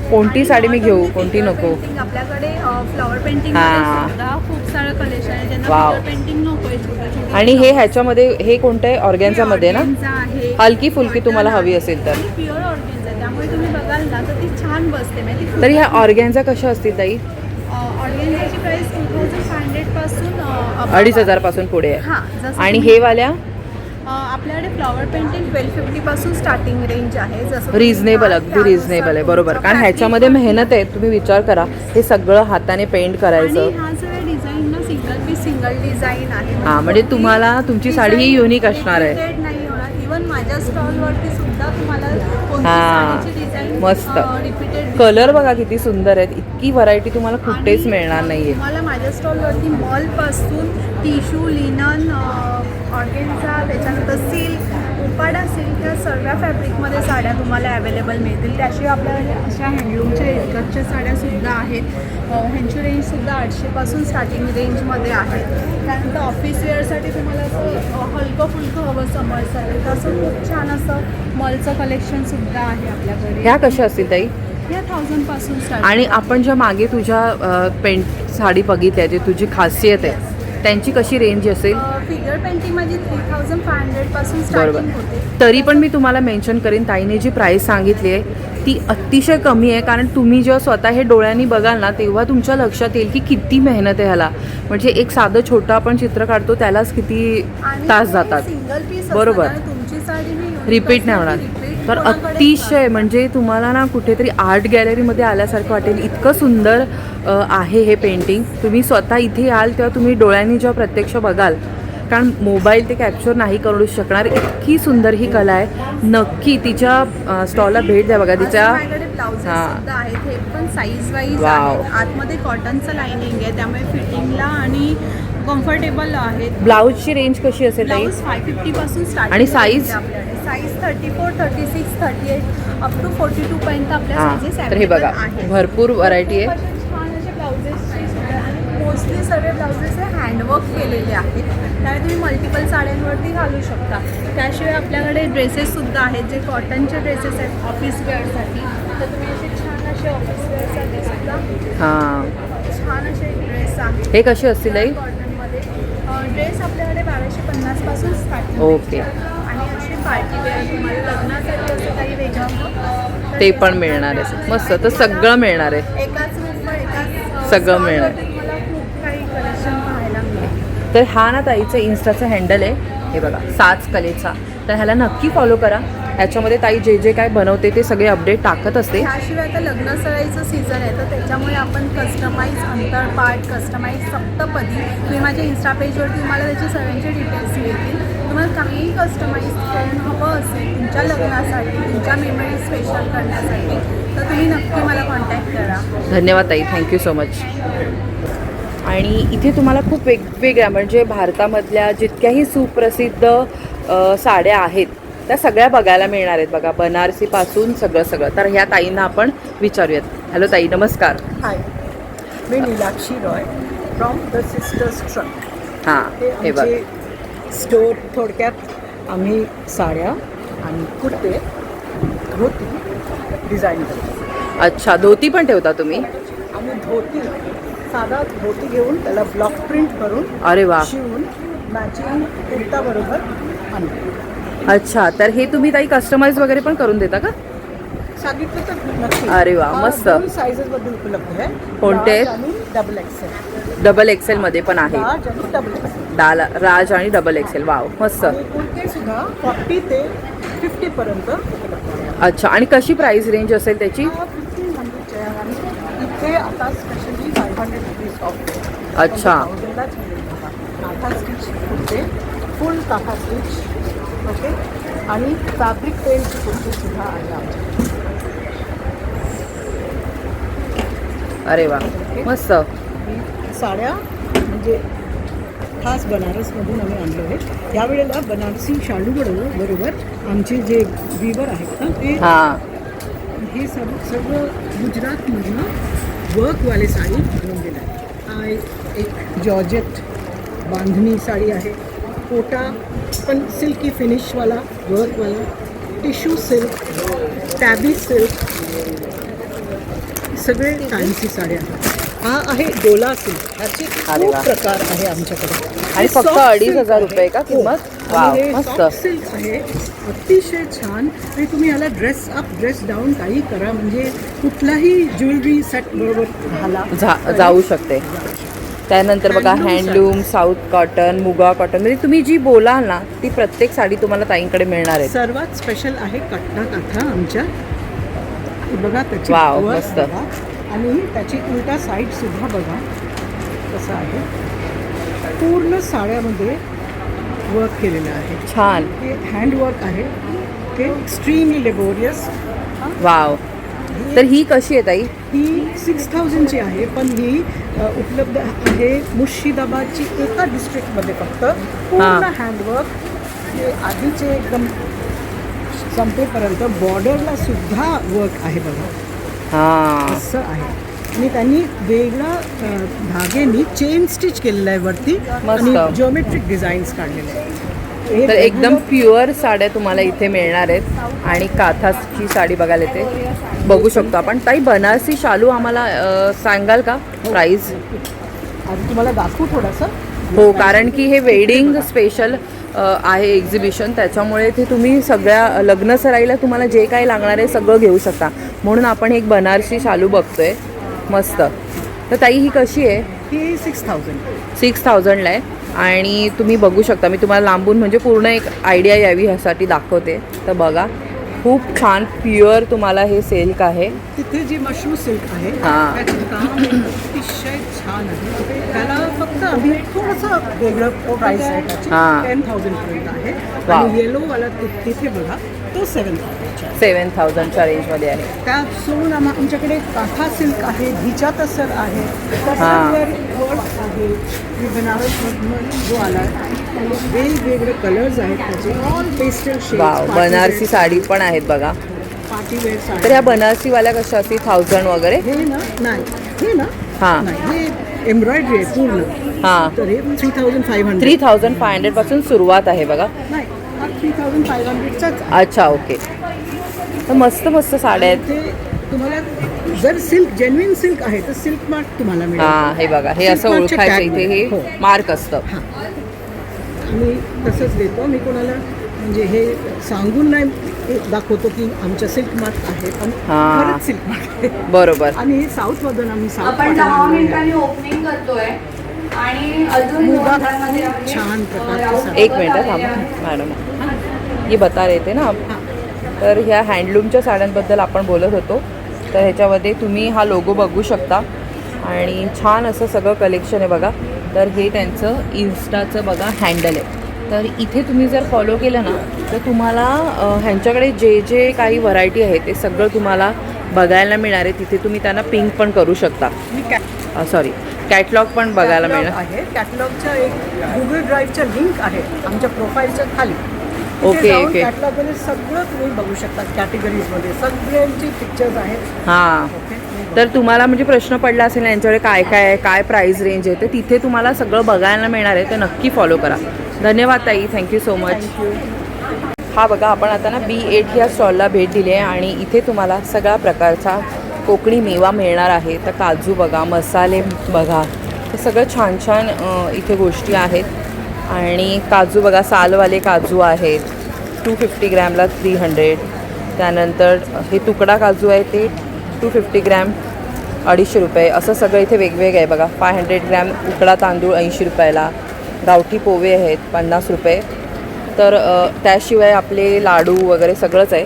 कोणती साडी मी घेऊ, कोणती नको. पेंटिंग आपल्याकडे फ्लॉवर पेंटिंग हां. सुद्धा खूप सारं कलेक्शन आहे, ज्यांना वाव. फ्लॉवर पेंटिंग नको आहे, छोटे आणि हे ह्याच्यामध्ये हे कोणतं आहे? ऑर्गॅन्झामध्ये ना? आहे, हलकी फुलकी तुम्हाला हवी असेल तर. प्युअर ऑर्गेन्झा, त्यामुळे तुम्ही बघाल ना तर ती छान बसते. म्हणजे तर ह्या ऑर्गॅन्झा कशा असतील ताई? ऑर्गेन्झाची प्राइस 2500 पासून 2500 पासून पुढे आहे. हां, जसं आणि तुम्ही- हे वाल्या आपल्याकडे फ्लॉवर पेंटिंग 1250 पासून स्टार्टिंग रेंज आहे. जसं तुम्ही रिझनेबल, घ्याल, अगदी त्यानुसार रिझनेबल आहे. बरोबर, तुमचं कारण ह्याच्यामध्ये fabric मेहनत आहे. तुम्ही विचार करा, हे सगळं हाताने पेंट करायचं. आणि ह्या सगळ्या डिझाईन ना सिंगल पीस सिंगल डिझाईन आहे. हां, म्हणजे तुम्हाला तुमची साडी ही युनिक असणार आहे. Repeated नाही होणार. इवन माझ्या स्टॉलवरती सुद्धा तुम्हाला कोणती हां, साडीची डिझाईन मस्त. रिपीटेड कलर बघा किती सुंदर आहेत. इतकी व्हरायटी तुम्हाला कुठेच मिळणार नाहीये. तुम्हाला माझ्या स्टॉलवरती मॉलपासून टिश्यू, लिनन, ऑर्गेन्झा, त्याच्यानंतर सिल्क, उपाडा सिल्क या सगळ्या फॅब्रिकमध्ये साड्या तुम्हाला अवेलेबल मिळतील. त्याशिवाय आपल्याकडे अशा हँडलूमच्या इतकतच्या साड्यासुद्धा आहेत. ह्यांची रेंजसुद्धा 800 पासून स्टार्टिंग रेंजमध्ये आहे. त्यानंतर ऑफिस वेअरसाठी तुम्हाला असं हलकं फुलकं हवं समरसाठी, तसं खूप छान असं मॉलचं कलेक्शनसुद्धा आहे आपल्याकडे. ह्या कशा असतील ताई? या 1000 पासून स्टार्ट. आणि आपण ज्या मागे तुझ्या पेंट साडी बघितल्या, जी तुझी खासियत आहे, त्यांची कशी रेंज असेल? फिगर पेंटिंग माझी 3500 पासून बरोबर. स्टार्टिंग होते. तरी पण मी तुम्हाला मेन्शन करीन, ताईने जी प्राईस सांगितली आहे ती अतिशय कमी आहे. कारण तुम्ही जेव्हा स्वतः हे डोळ्यांनी बघाल ना, तेव्हा तुमच्या लक्षात येईल की किती मेहनत आहे ह्याला. म्हणजे एक साधं छोटं आपण चित्र काढतो त्यालाच किती आणि तास हे जातात. सिंगल पीस बरोबर. असतं ना, तुमची साडी ही unique रिपीट नाही असते, होणार. repeat तर कोणाकडेच अतिशय नसते. म्हणजे तुम्हाला ना कुठेतरी आर्ट गॅलरीमध्ये आल्यासारखं वाटेल. इतकं सुंदर आहे हे पेंटिंग. तुम्ही स्वतः इथे याल तेव्हा तुम्ही डोळ्यांनी जेव्हा प्रत्यक्ष बघाल, कारण मोबाईल ते कॅप्चर नाही करू शकणार, इतकी सुंदर ही कला आहे. नक्की तिच्या स्टॉलला भेट द्या. बघा तिच्या असं माझ्याकडे ब्लाउजेस हां. सुद्धा आहेत. हे पण साईज वाईज वाव. आहेत. आतमध्ये कॉटनचं लाइनिंग आहे, त्यामुळे फिटिंगला आणि कम्फर्टेबल आहेत. ब्लाऊजची रेंज कशी असेल ताई? ब्लाऊज 550 पासून स्टार्ट आणि size? आपल्याकडे साईज 34, 36, 38 अप टू 42 पर्यंत आपल्या हां, साईजेस तर हे बघा भरपूर व्हरायटी आहे. छान असे ब्लाउजेसचे सुद्धा आणि मोस्टली सर्व ब्लाउजेस हे हँडवर्क केलेले आहेत. त्यामुळे तुम्ही मल्टिपल साड्यांवरती घालू शकता. त्याशिवाय आपल्याकडे ड्रेसेस सुद्धा आहेत जे कॉटनचे ड्रेसेस आहेत ऑफिस वेअरसाठी. तर तुम्ही असे छान असे ऑफिस वेअरसाठी सुद्धा हां, छान असे ड्रेस आहेत. हे कसे असतील ताई? कॉटनमध्ये ड्रेस आपल्याकडे 1250 पासून स्टार्टिंग. ओके. आणि असे पार्टी वेअर तुम्हाला लग्नासाठी असं काही वेगळं ते पण मिळणार आहे. मस्त, तर सगळं मिळणार आहे. एकाच रूमवर एकाच सगळं मिळणार. तुम्हाला खूप काही कलेक्शन पाहायला मिळेल. तर हा ना ताईचं इन्स्टाचं हँडल आहे, हे बघा साज कलेचा. तर ह्याला नक्की फॉलो करा. ह्याच्यामध्ये ताई जे जे काय बनवते ते सगळे अपडेट टाकत असते. त्याशिवाय आता लग्न सराईचं सीझन आहे तर त्याच्यामुळे आपण कस्टमाइज अंतरपाठ, कस्टमाइज सप्तपदी, मी माझ्या इन्स्टा पेजवरती तुम्हाला त्याचे सगळ्यांचे डिटेल्स मिळतील. तुम्हाला काहीही कस्टमाइज करून हवं असेल तुमच्या लग्नासाठी, तुमच्या मेमरी स्पेशल करण्यासाठी तर तुम्ही नक्की मला कॉन्टॅक्ट करा. धन्यवाद ताई, थँक्यू सो मच. आणि इथे तुम्हाला खूप वेगवेगळ्या म्हणजे भारतामधल्या जितक्याही सुप्रसिद्ध साड्या आहेत त्या सगळ्या बघायला मिळणार आहेत बघा, बनारसीपासून सगळं. तर ह्या ताईंना आपण विचारूयात. हॅलो ताई, नमस्कार. हाय, मी Nilakshi Roy from the sisters truck. हां, हे बघ. स्टोर थोडक्यात आम्ही साड्या आणि कुर्ते, धोती डिझाईन करतो. अच्छा, धोती पण ठेवता तुम्ही? आम्ही धोती, साधा धोती घेऊन त्याला ब्लॉक प्रिंट करून अरे वा, शिवून मॅचिंग कुर्ताबरोबर आणतो. अच्छा, तर हे तुम्ही ताई कस्टमाइज वगैरे पण करून देता का? सांगितलं तर नक्की. अरे वा, मस्त. 2 साईजेसमध्ये उपलब्ध आहे. कोणते? लार्ज आणि डबल एक्सेल. डबल एक्सेल मध्ये पण आहे. लार्ज आणि डबल एक्सेल. राज आणि डबल एक्सेल. वाव, मस्त. आणि कुर्ते सुद्धा 40 ते 50 पर्यंत उपलब्ध आहे. अच्छा, आणि कशी प्राइस रेंज असेल त्याची? 1500 आहे आणि इथे आता स्पेशली 500 रुपीज ऑफ. अच्छा. काथा स्टिच कुर्ते, फुल काथा स्टिच. ओके. आणि फॅब्रिक पेंटची कुर्ती सुद्धा आहे आमच्याकडे. अरे वा, मस्त. साड्या म्हणजे खास बनारसमधून आम्ही आणलो आहे. यावेळेला बनारसी शालू बरोबर आमचे जे वीवर आहेत ना ते हां, हे सगळं गुजरातमधनं वर्कवाले साडी बनवून दिलं आहे. हा एक जॉर्जेट बांधणी साडी आहे. कोटा पण सिल्की फिनिशवाला वर्कवाला, टिश्यू सिल्क, टॅबी सिल्क, सगळे फॅन्सी साड्या आहेत. हा आहे डोला सिल्क. ह्याचे अरे खूप वा. प्रकार आहे आमच्याकडे. आणि फक्त soft 2500 silk रुपये का आहे. किंमत? हो. वाव, आणि हे मस्त. soft silk आहे, अतिशय छान. आणि तुम्ही याला ड्रेस अप ड्रेस डाऊन काही करा म्हणजे कुठलाही ज्वेलरी सेट बरोबर घाला जाऊ शकते. त्यानंतर बघा हँडलूम, साऊथ कॉटन, मुगा कॉटन, म्हणजे तुम्ही जी बोलाल ना ती प्रत्येक साडी तुम्हाला ताईंकडे मिळणार आहे. सर्वात स्पेशल आहे कटना काथा आमच्या. हे बघा त्याची वाव, cover मस्त. बघा. आणि त्याची उलटा साईड सुद्धा बघा कसं आहे. पूर्ण साड्यामध्ये वर्क केलेलं आहे. छान. हे हँडवर्क आहे. ते एक्स्ट्रीमली लेबोरियस. वाव. तर ही कशी आहे ताई? ही 6000ची आहे पण ही उपलब्ध आहे मुर्शिदाबादची एका डिस्ट्रिक्टमध्ये फक्त. पूर्ण हँडवर्क. हे आधीचे एकदम संपेपर्यंत बॉर्डरला सुद्धा वर्क आहे बघा. हां, असं आहे. आणि त्यांनी वेगळा धागेनी चेन स्टिच केलेलं आहे वरती मस्त. आणि जिओमेट्रिक डिझाईन्स काढलेले आहेत. हे तर एकदम प्युअर साड्या तुम्हाला इथे मिळणार आहेत. आणि काथाची साडी बघायला येते, बघू शकतो आपण. ताई बनारसी शालू आम्हाला सांगाल का प्राईस? आधी तुम्हाला दाखवू थोडंसं. हो, कारण की हे वेडिंग स्पेशल आहे एक्झिबिशन, त्याच्यामुळे ते तुम्ही सगळ्या लग्न सराईला तुम्हाला जे काही लागणार आहे सगळं घेऊ शकता. म्हणून आपण एक बनारसी शालू बघतोय, मस्त. तर ताई ही कशी आहे? ही 6000. 6000ला आहे. आणि तुम्ही बघू शकता, मी तुम्हाला लांबून म्हणजे पूर्ण एक आयडिया यावी ह्यासाठी दाखवते. तर बघा, खूप छान प्युअर तुम्हाला हे सिल्क आहे. तिथे जी मशरू सिल्क आहे हां. त्याचं काम अतिशय छान आहे. त्याला फक्त आम्ही थोडंसं वेगळं प्राईस आहे त्याची, हां. 10,000 पर्यंत आहे. वा. आणि येलोवाला तिथे बघा तो 7,000 7,000च्या रेंजमध्ये आहे. त्या सोडून आमच्याकडे काथा सिल्क आहे, भिचा तसर आहे, हां. वर्क आहे, मी बनारसमधून जो आला वेगवेगळे कलर्स आहेत त्याचे, all pastel wow, Banarasi sari पण आहेत बघा. Party wear sari. तर ह्या बनारसीवाल्या कशा असतील 1000 वगैरे? हे ना नाही, हे ना हां. नाही, हे एम्ब्रॉयडरी आहे पूर्ण. हां. तर हे 3,500. 3,500 पासून सुरुवात आहे बघा. नाही, हा 3,500चाच. अच्छा, ओके. तर मस्त मस्त साड्या आहेत. ते तुम्हाला जर सिल्क जेन्युइन सिल्क आहे तर सिल्क मार्क तुम्हाला मिळेल. हां, हे बघा, हे असं Silk markच्या ओळखायचं tag इथे हे हो. मार्क असतं. मी तसंच देतो. मी कोणाला म्हणजे हे सांगून नाही दाखवतो की आमच्या सिल्क मार्क आहे, पण हां. खरंच सिल्क मार्क आहे. बरोबर. आणि हे साऊथमधून आम्ही आपण 10 मिनिटांनी ओपनिंग करतोय आणि अजून मुगा 2 तासांमध्ये खूप आपली छान प्रकारची साडी. एक मिनटं थांबा मॅडम, ये बता रहे थे ना आप. तर ह्या हँडलूमच्या साड्यांबद्दल आपण बोलत होतो. तर ह्याच्यामध्ये तुम्ही हा लोगो बघू शकता आणि छान असं सगळं कलेक्शन आहे बघा. तर हे त्यांचं इन्स्टाचं बघा हँडल आहे. तर इथे तुम्ही जर फॉलो केलं ना तर तुम्हाला ह्यांच्याकडे जे जे काही व्हरायटी आहे ते सगळं तुम्हाला बघायला मिळणार आहे. तिथे तुम्ही त्यांना पिंक पण करू शकता. सॉरी, कॅटलॉग पण बघायला Catalog मिळणार. आहे. कॅटलॉगच्या एक गुगल ड्राईव्हच्या लिंक आहे आमच्या प्रोफाईलच्या खाली. Okay, okay. कॅटलॉगमध्ये सगळं तुम्ही बघू शकता. कॅटेगरीजमध्ये सगळ्यांची पिक्चर्स आहेत. हां. तर तुम्हाला म्हणजे प्रश्न पडला असेल यांच्याकडे काय काय आहे, काय प्राईस रेंज आहे, तर तिथे तुम्हाला सगळं बघायला मिळणार आहे. तर नक्की फॉलो करा. धन्यवाद ताई, थँक्यू सो मच. हा बघा, आपण आता ना B8 या स्टॉलला भेट दिली आहे आणि इथे तुम्हाला सगळ्या प्रकारचा कोकणी मेवा मिळणार आहे. तर काजू बघा, मसाले बघा, हे सगळं छान छान इथे गोष्टी आहेत. आणि काजू बघा, सालवाले काजू आहेत 250 ग्रॅमला 300. त्यानंतर हे तुकडा काजू आहे ते 250 ग्रॅम 250 रुपये. असं सगळं इथे वेगवेगळं आहे बघा. 500 ग्रॅम उकडा तांदूळ 80 रुपयाला. गावठी पोहे आहेत 50 रुपये. तर त्याशिवाय आपले लाडू वगैरे सगळंच आहे.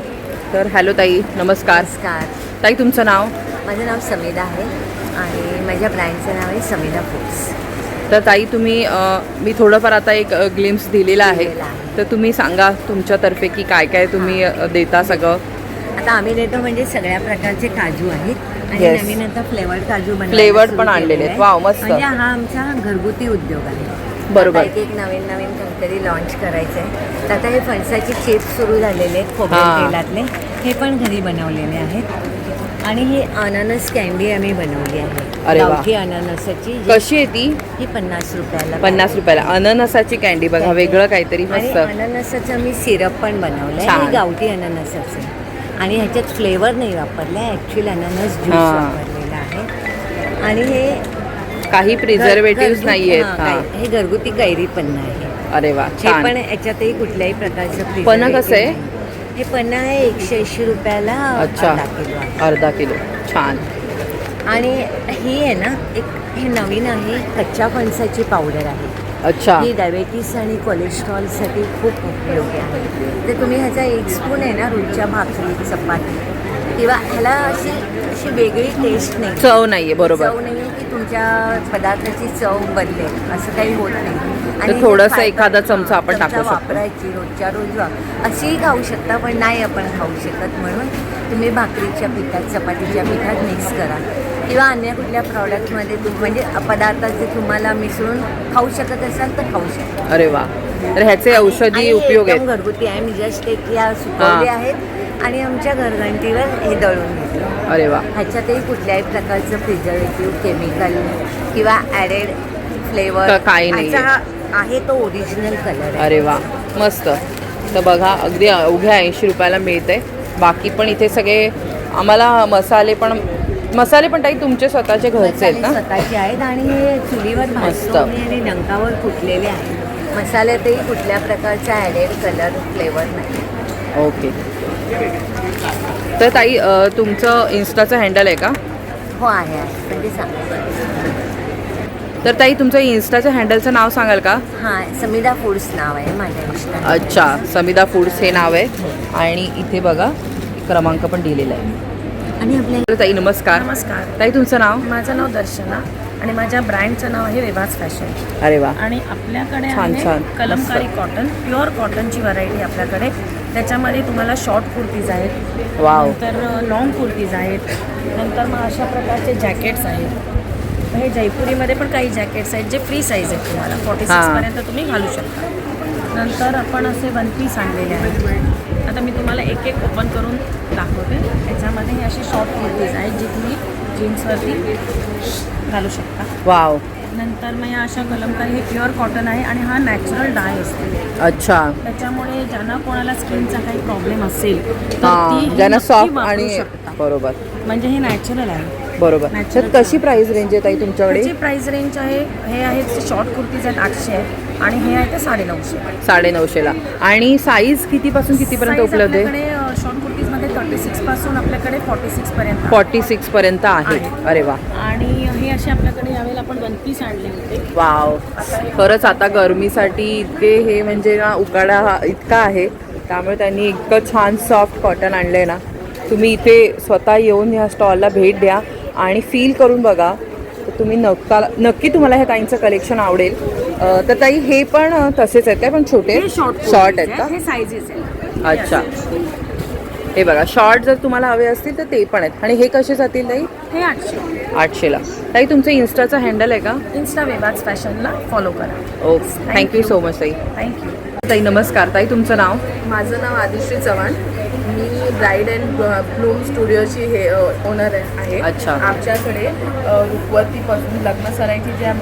तर हॅलो ताई, नमस्कार. नमस्कार, ताई तुमचं नाव? माझं नाव समीदा आहे आणि माझ्या ब्रँडचं नाव आहे समीदा फूड्स. तर ताई तुम्ही मी थोडंफार आता एक ग्लिम्स दिलेला आहे. तर तुम्ही सांगा तुमच्यातर्फे की काय काय तुम्ही देता सगळं. आता आम्ही देतो म्हणजे सगळ्या प्रकारचे काजू आहेत आणि Yes. नवीन आता फ्लेवर्ड काजू बनवायला फ्लेवर्ड सुरू पण केलेले आणलेले आहेत. आहे. वाव, मस्त. म्हणजे हा आमचा घरगुती उद्योग आहे. बरोबर. आता एक नवीन नवीन काहीतरी लॉन्च करायचं आहे. तर आता हे फणसाचे चिप्स सुरू झालेले आहेत खोबऱ्या हां. तेलातले, हे पण घरी बनवलेले आहेत. आणि ही अननस कॅन्डी आम्ही बनवली आहे. अरे वा. गावठी अननसाची कशी आहे ती? ही 50 रुपयाला. 50 रुपयाला अननसाची कॅन्डी बघा, वेगळं काहीतरी आणि मस्त. अननसाचं मी सिरप पण बनवलं छान. आहे. गावठी अननसाचं आणि ह्याच्यात फ्लेवर नाही वापरला आहे, ॲक्च्युअली अननस ज्यूस हां. वापरलेला आहे. आणि हे काही प्रिझर्वेटिव्ह घरगुती- नाही आहेत. हां, हां. हे घरगुती कैरी पन्ना आहे. अरे वा, हे छान. पण याच्यातही कुठल्याही प्रकारचं पन्ना preservative कसं आहे? नाही. हे पन्ना आहे 180 रुपयाला अच्छा, अर्धा किलो आहे. अर्धा किलो. छान. आणि ही आहे ना एक हे नवीन आहे, कच्च्या फणसाची पावडर आहे. अच्छा. ही डायबेटीस आणि कोलेस्ट्रॉलसाठी खूप उपयोगी आहे. तर तुम्ही ह्याचा 1 स्पून आहे ना रोजच्या भाकरी, चपाती किंवा ह्याला अशी अशी वेगळी टेस्ट नाही, चव नाहीये. बरोबर. चव नाही आहे की तुमच्या पदार्थाची चव बदलेल असं काही होत नाही. तर थोडंसं एखादा चमचा आपण टाकू शकतो. वापरायची रोजच्या रोज अशीही खाऊ शकता, पण नाही आपण खाऊ शकत. म्हणून तुम्ही भाकरीच्या पिठात, चपातीच्या पिठात मिक्स करा किंवा अन्य कुठल्या प्रॉडक्टमध्ये म्हणजे पदार्थाचे तुम्हाला मिसळून खाऊ शकत असाल तर खाऊ शकता. अरे वा. तर ह्याचे औषधी आणि उपयोग एकदम आहेत. घरगुती आहे. मी जस्ट एक या सुकवले आहेत आणि आमच्या घरघंटीवर हे दळून घेतलं. अरे वा. ह्याच्यातही कुठल्याही प्रकारचं प्रिझर्वेटिव्ह, केमिकल किंवा ॲडेड फ्लेवर काही नाही आहे. तो ओरिजिनल कलर आहे. अरे वा, मस्त. तर बघा, अगदी अवघ्या 80 रुपयाला मिळते. बाकी पण इथे सगळे आम्हाला मसाले पण ताई तुमचे स्वतःचे घरचे आहेत ना? स्वतःचे आहेत आणि हे चुलीवर मस्त. भाजून आणि डंकावर फुटलेले आहेत. मसाल्यातही कुठल्या प्रकारचा ॲडेड कलर, फ्लेवर नाही. ओके. तर ताई तुमचं इन्स्टाचं हँडल आहे का? हो आहे, पण ते सांगा. तर ताई तुमचं इन्स्टाच्या हँडलचं नाव सांगाल का? हां, समिधा फूड्स नाव आहे माझ्या इंस्टा. अच्छा, समिधा फूड्स हे नाव आहे आणि इथे बघा क्रमांक पण दिलेला आहे. आणि आपल्या ताई नमस्कार. नमस्कार, ताई तुमचं नाव? माझं नाव दर्शना आणि माझ्या ब्रँडचं नाव आहे वेबाज फॅशन. अरे वा, आणि आपल्याकडे छान, आहे छान. कलमकारी कॉटन, प्युअर कॉटनची व्हरायटी आपल्याकडे. त्याच्यामध्ये तुम्हाला शॉर्ट कुर्तीज आहेत, वाव. नंतर लॉंग कुर्तीज आहेत, नंतर मग अशा प्रकारचे जॅकेट्स आहेत. हे जयपुरीमध्ये पण काही जॅकेट्स आहेत जे फ्री साईज आहेत, तुम्हाला 46 पर्यंत तुम्ही घालू शकता. नंतर आपण असे वन पीस आणलेले आहेत. आता मी तुम्हाला एक एक ओपन करून दाखवते. त्याच्यामध्ये हे अशी शॉर्ट कुर्तीज आहेत जी तुम्ही जीन्सवरती घालू शकता. वाव. नंतर मग या अशा कलमकारी, हे प्युअर कॉटन आहे आणि हा नॅचरल डाय असतो. अच्छा, त्याच्यामुळे ज्यांना कोणाला स्किनचा काही प्रॉब्लेम असेल तर हां, ती ज्यांना नक्की सॉफ्ट वापरू आणि शकता. बरोबर म्हणजे हे नॅचरल आहे. बरोबर. तर कशी प्राइस रेंज आहे ताई तुमच्याकडे? त्याची प्राइस रेंज आहे, हे आहेत शॉर्ट कुर्तीज आहेत 800 आहेत आणि हे आहे ते 950. 950ला. आणि साईज कितीपासून कितीपर्यंत Size उपलब्ध आहे? आपल्याकडे शॉर्ट कुर्तीजमध्ये 36 पासून आपल्याकडे 46 पर्यंत 46 पर्यंत आहे. अरे वा, आणि हे असे आपल्याकडे यावेळेला आपण वन पीस आणले होते. वाव. खरंच आता गरमीसाठी इतके हे म्हणजे ना उकाडा हा इतका आहे, त्यामुळे त्यांनी इतकं छान सॉफ्ट कॉटन आणलं आहे ना. तुम्ही इथे स्वतः येऊन ह्या स्टॉलला भेट द्या आणि फील करून बघा, तर तुम्ही नक्की तुम्हाला ह्या ताईंचं कलेक्शन आवडेल. तर ताई हे पण तसेच आहेत काय, पण छोटे शॉर्ट आहेत का? हे साईजेस आहेत. अच्छा, हे बघा शॉर्ट जर तुम्हाला हवे असतील तर ते पण आहेत. आणि हे कसे जातील ताई? हे 800. 800ला. ताई तुमचं इन्स्टाचं हँडल आहे का? इन्स्टा वेबाज फॅशनला फॉलो करा. ओके, थँक्यू सो मच ताई. थँक्यू. ताई नमस्कार. ताई तुमचं नाव? माझं नाव आदिश्री चव्हाण. मी ब्राईड अँड ब्लूम स्टुडिओची हे ओनर आहे. अच्छा. आमच्याकडे रुखवतीपासून लग्न सराईची ज्या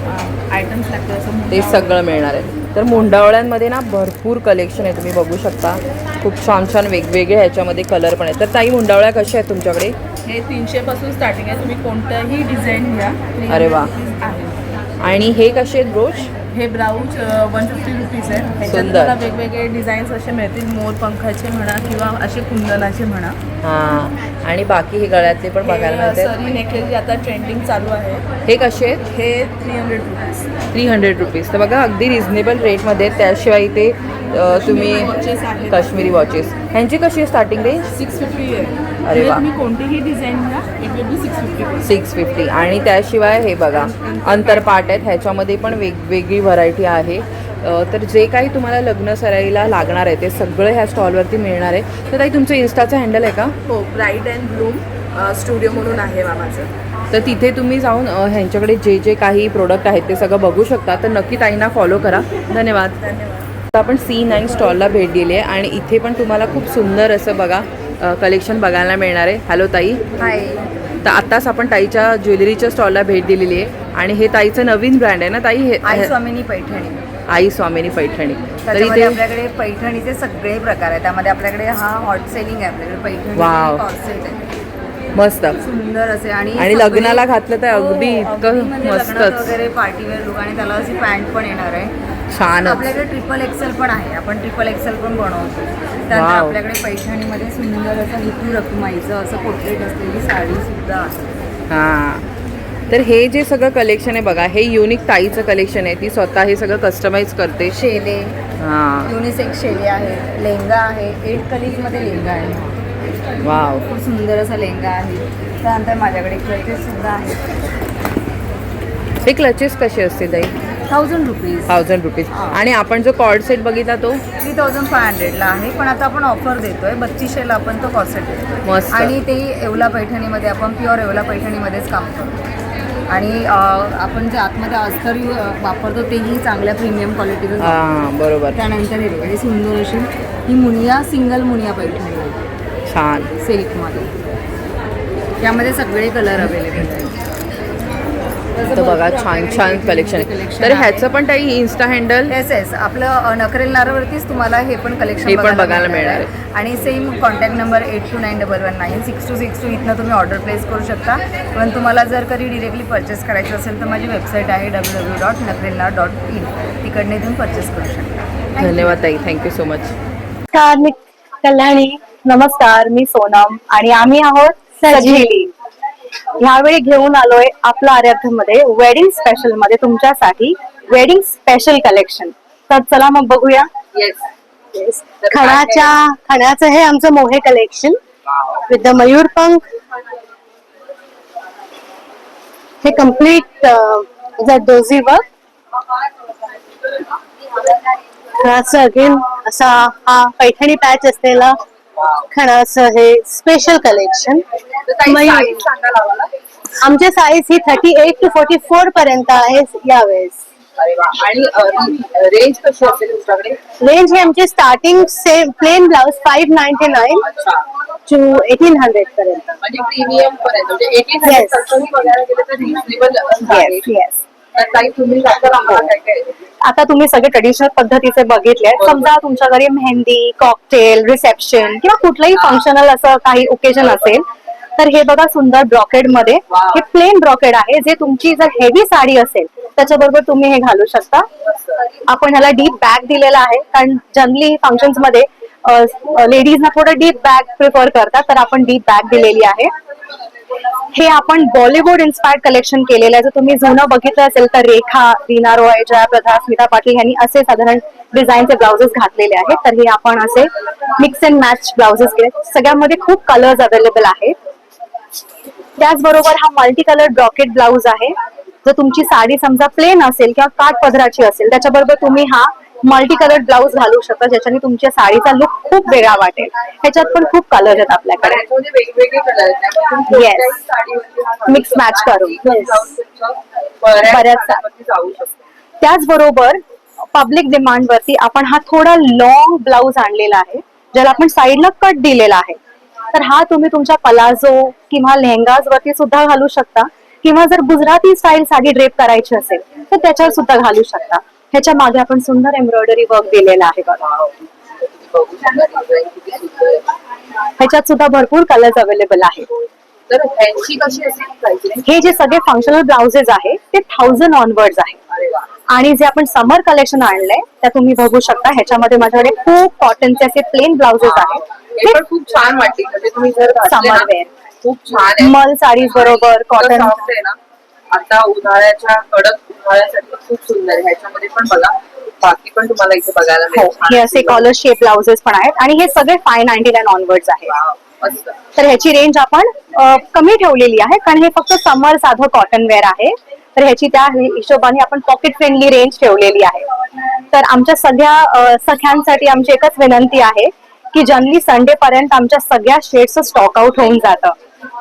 आयटम्स लागतात असं ते सगळं मिळणार आहे. तर मुंडावळ्यांमध्ये ना भरपूर कलेक्शन आहे, तुम्ही बघू शकता. खूप छान छान वेगवेगळे ह्याच्यामध्ये कलर पण आहेत. तर ताई मुंडावळ्या कशा आहेत तुमच्याकडे? हे 300 पासून स्टार्टिंग आहे. तुम्ही कोणत्याही डिझाईन घ्या. अरे वा. आहे. आणि हे कसे आहेत ब्रोच? हे ब्लाऊज 150 रुपीज आहे. ह्याच्यात सुंदर. तुम्हाला वेगवेगळे डिझाईन्स असे मिळतील, मोर पंखाचे म्हणा किंवा असे कुंदनाचे म्हणा. हां, आणि बाकी हे गळ्यातले पण बघायला हे मिळते. सरी नेकलेस जे आता ट्रेंडिंग चालू आहे. हे कसे आहेत? हे 300 रुपीज. 300 रुपीज. तर बघा अगदी रिझनेबल रेटमध्ये. त्याशिवाय इथे तुम्ही वॉचेस आहेत. काश्मीरी वॉचेस, ह्यांची कशी आहे स्टार्टिंग रेंज? 650 आहे. अरे हे वा. तुम्ही कोणतीही डिझाईन घ्या, इट विल बी 650. 650. आणि त्याशिवाय हे बघा अंतरपाट आहेत, ह्याच्यामध्ये पण वेगवेगळी व्हरायटी आहे. तर जे काही तुम्हाला लग्न सराईला लागणार आहे ते सगळं ह्या स्टॉलवरती मिळणार आहे. तर ताई तुमचं इन्स्टाचं हँडल आहे का? हो, ब्राईड अँड ब्लूम स्टुडिओ म्हणून आहे माझं. तर तिथे तुम्ही जाऊन ह्यांच्याकडे जे जे काही प्रोडक्ट आहेत ते सगळं बघू शकता. तर नक्की ताईंना फॉलो करा. धन्यवाद. आता आपण C9 स्टॉलला भेट दिली आहे आणि इथे पण तुम्हाला खूप सुंदर असं बघा कलेक्शन बघायला मिळणार आहे. हॅलो ताई. हाय. तर आत्ताच आपण ताईच्या ज्वेलरीच्या स्टॉलला भेट दिलेली आहे आणि हे ताईचं नवीन ब्रँड आहे ना ताई? हे आई स्वामिनी पैठणी. आई स्वामिनी पैठणी. तर त्याच्यामध्ये इथे आपल्याकडे पैठणीचे सगळे प्रकार आहेत. त्यामध्ये आपल्याकडे हा हॉट सेलिंग आहे आपल्याकडे पैठणी. वाव. कॉर्सेट आहे मस्त. सुंदर असे आणि लग्नाला घातलं तर हो, अगदी इतकं म्हणजे लग्नात मस्तच वगैरे पार्टीवेअर लुक आणि त्याला अशी पॅन्ट पण येणार आहे. छानच. आपल्याकडे ट्रिपल एक्सेल पण आहे. आपण ट्रिपल एक्सेल पण बनवतो. त्यानंतर वाव. आपल्याकडे पैठणीमध्ये सुंदर असं हितू रखुमाईचं असं पोर्ट्रेट असलेली साडी सुद्धा आहे. हां. तर हे जे सगळं कलेक्शन आहे बघा, हे युनिक ताईचं कलेक्शन आहे. ती स्वतः हे सगळं कस्टमाइज करते. शेले, हां. युनिसेक्स शेले आहे, लेहंगा आहे, 8 कलीजमध्ये लेहंगा आहे. वाव. खूप सुंदर असा लेहंगा आहे. त्यानंतर माझ्याकडे क्लचेस सुद्धा आहेत. हे क्लचेस कसे असतील ताई? 1000 रुपीज. 1000 रुपीज. आणि आपण जो कॉर्ड सेट बघितला तो 3500ला आहे, पण आता आपण ऑफर देतोय 3200ला आपण तो कॉर्सेट देतोय. मस्त. आणि ते येवला पैठणीमध्ये आपण प्युअर येवला पैठणीमध्येच काम करतो. आणि आपण जे आतमध्ये अस्तर वापरतो तेही चांगल्या प्रीमियम क्वालिटीचं. हां, बरोबर. त्यानंतर हे बघा, ही सुंदर अशी ही मुनिया, सिंगल मुनिया पैठणी आहे छान. सिल्कमध्ये. त्यामध्ये सगळे कलर अवेलेबल आहेत. तर बघा छान छान कलेक्शन आहे. तर ह्याचं पण ताई इन्स्टा हँडल? येस आपलं नखरेल नारावरतीच तुम्हाला हे पण कलेक्शन हे पण बघायला मिळणार आहे. आणि सेम कॉन्टॅक्ट नंबर 8291196262 इथनं तुम्ही ऑर्डर प्लेस करू शकता. पण तुम्हाला जर कधी डिरेक्टली परचेस करायचं असेल तर माझी वेबसाईट आहे www.nakrelnar.in. तिकडनं तुम्ही परचेस करू शकता. धन्यवाद ताई. Thank you so much. नमस्कार, मी कल्याणी. नमस्कार, मी सोनम आणि आम्ही आहोत सजेली. ह्यावेळी घेऊन आलोय आपल्या आराध्यमध्ये वेडिंग स्पेशल मध्ये तुमच्यासाठी वेडिंग स्पेशल कलेक्शन. तर चला मग बघूया. येस. खणाचं हे आमचं मोहे कलेक्शन विथ द मयूरपंख. हे कम्प्लीट जरदोजी वर्क. खणाचं अगेन असा हा पैठणी पॅच असलेला खणाचं हे स्पेशल कलेक्शन. आमची साईज ही 38 to 44 पर्यंत आहे यावेळेस. आणि रेंज कशी असेल तुमच्याकडे? रेंज ही आमची स्टार्टिंग प्लेन ब्लाउज 599 to 1800 पर्यंत. म्हणजे प्रीमियम पर्यंत म्हणजे 1800 Yes. तसंही बघायला गेलं तर रिझनेबल येस येस. तर ताई तुम्ही दाखवा आम्हाला काय काय आहे. आता तुम्ही सगळे ट्रेडिशनल पद्धतीचे बघितले. समजा तुमच्या घरी मेहंदी, कॉकटेल, रिसेप्शन किंवा कुठलंही फंक्शनल असं काही ओकेजन असेल तर हे बघा सुंदर ब्रॉकेड मध्ये. हे प्लेन ब्रॉकेड आहे जे तुमची जर हेवी साडी असेल त्याच्याबरोबर तुम्ही हे घालू शकता. आपण ह्याला डीप बॅग दिलेला आहे कारण जनरली फंक्शन्स मध्ये लेडीजना थोडं डीप बॅग प्रिफर करतात तर आपण डीप बॅग दिलेली आहे. हे आपण बॉलिवूड इन्स्पायर्ड कलेक्शन केलेलं आहे. जर तुम्ही जुनं बघितलं असेल तर रेखा, रीना रॉय, जयाप्रदा, स्मिता पाटील यांनी असे साधारण डिझाईनचे ब्लाउजेस घातलेले आहेत. तर हे आपण असे मिक्स अँड मॅच ब्लाउजेस केले. सगळ्यामध्ये खूप कलर्स अवेलेबल आहेत. त्याचबरोबर हा मल्टी कलर ब्रॉकेट ब्लाउज आहे. जर तुमची साडी समजा प्लेन असेल किंवा काठ पदराची असेल त्याच्याबरोबर तुम्ही हा मल्टी कलर ब्लाउज घालू शकता ज्याच्याने तुमच्या साडीचा लुक खूप वेगळा वाटेल. ह्याच्यात पण खूप कलर आहेत आपल्याकडे. त्याच्यामध्ये वेगवेगळे कलर आहेत. Yes. मिक्स मॅच करून बऱ्याच जाऊ शकतो. त्याचबरोबर पब्लिक डिमांड वरती आपण हा थोडा लॉंग ब्लाउज आणलेला आहे ज्याला आपण साईडला कट दिलेला आहे. तर हा तुम्ही तुमच्या पलाझो किंवा लेहंगाज वरती सुद्धा घालू शकता किंवा जर गुजराती स्टाईल साडी ड्रेप करायची असेल तर त्याच्यावर सुद्धा घालू शकता. ह्याच्या मागे आपण सुंदर एम्ब्रॉयडरी वर्क दिलेला आहे बघा. ह्याच्यात सुद्धा भरपूर कलर्स अवेलेबल आहेत. तर ह्यांची कशी असेल प्राइस? हे जे सगळे फंक्शनल ब्लाउजेस आहेत ते 1000 ऑनवर्ड्स आहे. आणि जे आपण समर कलेक्शन आणलंय त्या तुम्ही बघू शकता. ह्याच्यामध्ये माझ्याकडे खूप कॉटनचे असे प्लेन ब्लाउजेस आहेत. हे पण खूप छान वाटते म्हणजे तुम्ही जर घातले ना, समर वेअर खूप छान आहे. मल साडीज बरोबर कॉटन. सॉफ्ट आहे ना. आता उन्हाळ्याच्या कडक उन्हाळ्यासाठी खूप सुंदर आहे. ह्याच्यामध्ये पण बघा बाकी पण तुम्हाला इथे बघायला हो मिळेल. हे असे कॉलर शेप ब्लाउजेस पण आहेत आणि हे सगळे 599 ऑनवर्ड्स आहे. मस्त. तर ह्याची रेंज आपण कमी ठेवलेली आहे कारण हे फक्त समर साधं कॉटन वेअर आहे. तर ह्याची त्या हिशोबाने आपण पॉकेट फ्रेंडली रेंज ठेवलेली आहे. तर आमच्या सगळ्या सख्यांसाठी आमची एकच विनंती आहे की जनरली संडे पर्यंत आमच्या सगळ्या शेड्सचं स्टॉक आउट होऊन जातं.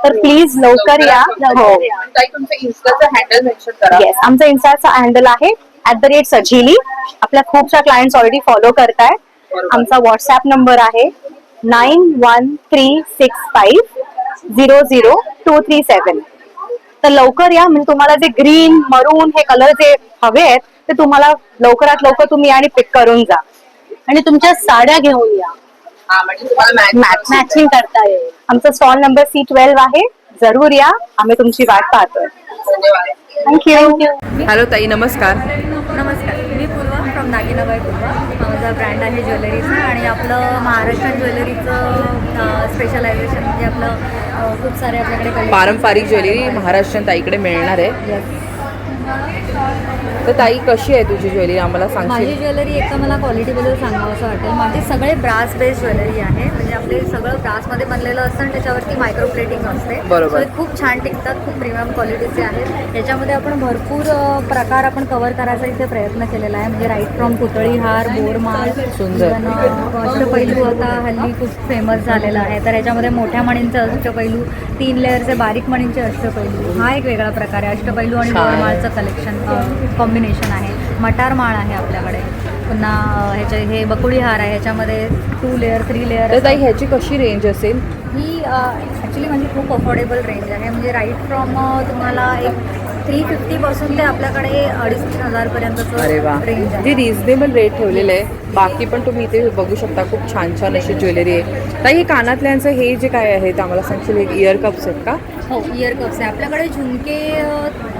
तर प्लीज लवकर या. हो ताई तुमचं इन्स्टाचं हँडल मेन्शन करा. येस आमचा इन्स्टाचा हँडल आहे @सजिली. आपल्या खूपशा क्लायंट्स ऑलरेडी फॉलो करतायत. आमचा व्हॉट्सअप नंबर आहे 9136500237. तर लवकर या म्हणजे तुम्हाला जे ग्रीन मरून हे कलर जे हवे आहेत ते तुम्हाला लवकरात लवकर तुम्ही आणि पिक करून जा. आणि तुमच्या साड्या घेऊन या. हा म्हणजे तुम्हाला मॅचिंग करता येईल. आमचा स्टॉल नंबर C12 आहे. जरूर या. आम्ही तुमची वाट पाहतोय. थँक्यू. हॅलो ताई नमस्कार. नमस्कार, मी पूर्वा फ्रॉम नागिना बाय पूर्वा. माझा ब्रँड आहे ज्वेलरीचा आणि आपलं महाराष्ट्रीयन ज्वेलरीचं स्पेशलायझेशन म्हणजे आपलं खूप सारे आपल्याकडे पारंपरिक ज्वेलरी महाराष्ट्रीयन ताईकडे मिळणार आहे. तर ताई कशी आहे तुझी ज्वेलरी आम्हाला माझी सांगशील? ज्वेलरी एकदा मला क्वालिटीबद्दल सांगावं असं वाटेल. माझे सगळे ब्रास बेस्ड ज्वेलरी आहे म्हणजे आपले सगळं ब्रासमध्ये बनलेलं असतं आणि त्याच्यावरती मायक्रो प्लेटिंग असते. बरोबर. So, खूप छान टिकतात, खूप प्रीमियम क्वालिटीचे आहेत. याच्यामध्ये आपण भरपूर प्रकार आपण कव्हर करायचा इथे प्रयत्न केलेला आहे म्हणजे राईट फ्रॉम पुतळी हार, बोरमाळ, सुंदर. अष्टपैलू आता हल्ली खूप फेमस झालेला आहे. तर याच्यामध्ये मोठ्या मणींचे अष्टपैलू, 3 लेअरचे बारीक मणींचे अष्टपैलू हा एक वेगळा प्रकार आहे. अष्टपैलू आणि बोरमाळचं कलेक्शन कॉम्बिनेशन आहे. मटार माळ आहे आपल्याकडे. पुन्हा ह्याचे हे बकुळी हार आहे. ह्याच्यामध्ये 2 लेअर 3 लेअर. तर ताई ह्याची कशी रेंज असेल? ही ॲक्च्युली म्हणजे खूप अफोर्डेबल रेंज आहे म्हणजे राईट फ्रॉम तुम्हाला एक 350 पासून ते आपल्याकडे 2,500-3,000 पर्यंतचं अरे वा, रेंज आहे. जे रिझनेबल रेट ठेवलेलं आहे. बाकी पण तुम्ही इथे बघू शकता खूप छान छान अशी ज्वेलरी आहे. ताई हे कानातल्यांचं हे जे काय आहे ते आम्हाला सांगशील? हे इयर कप्स आहेत का? हो इयर कप्स आहे आपल्याकडे. झुमके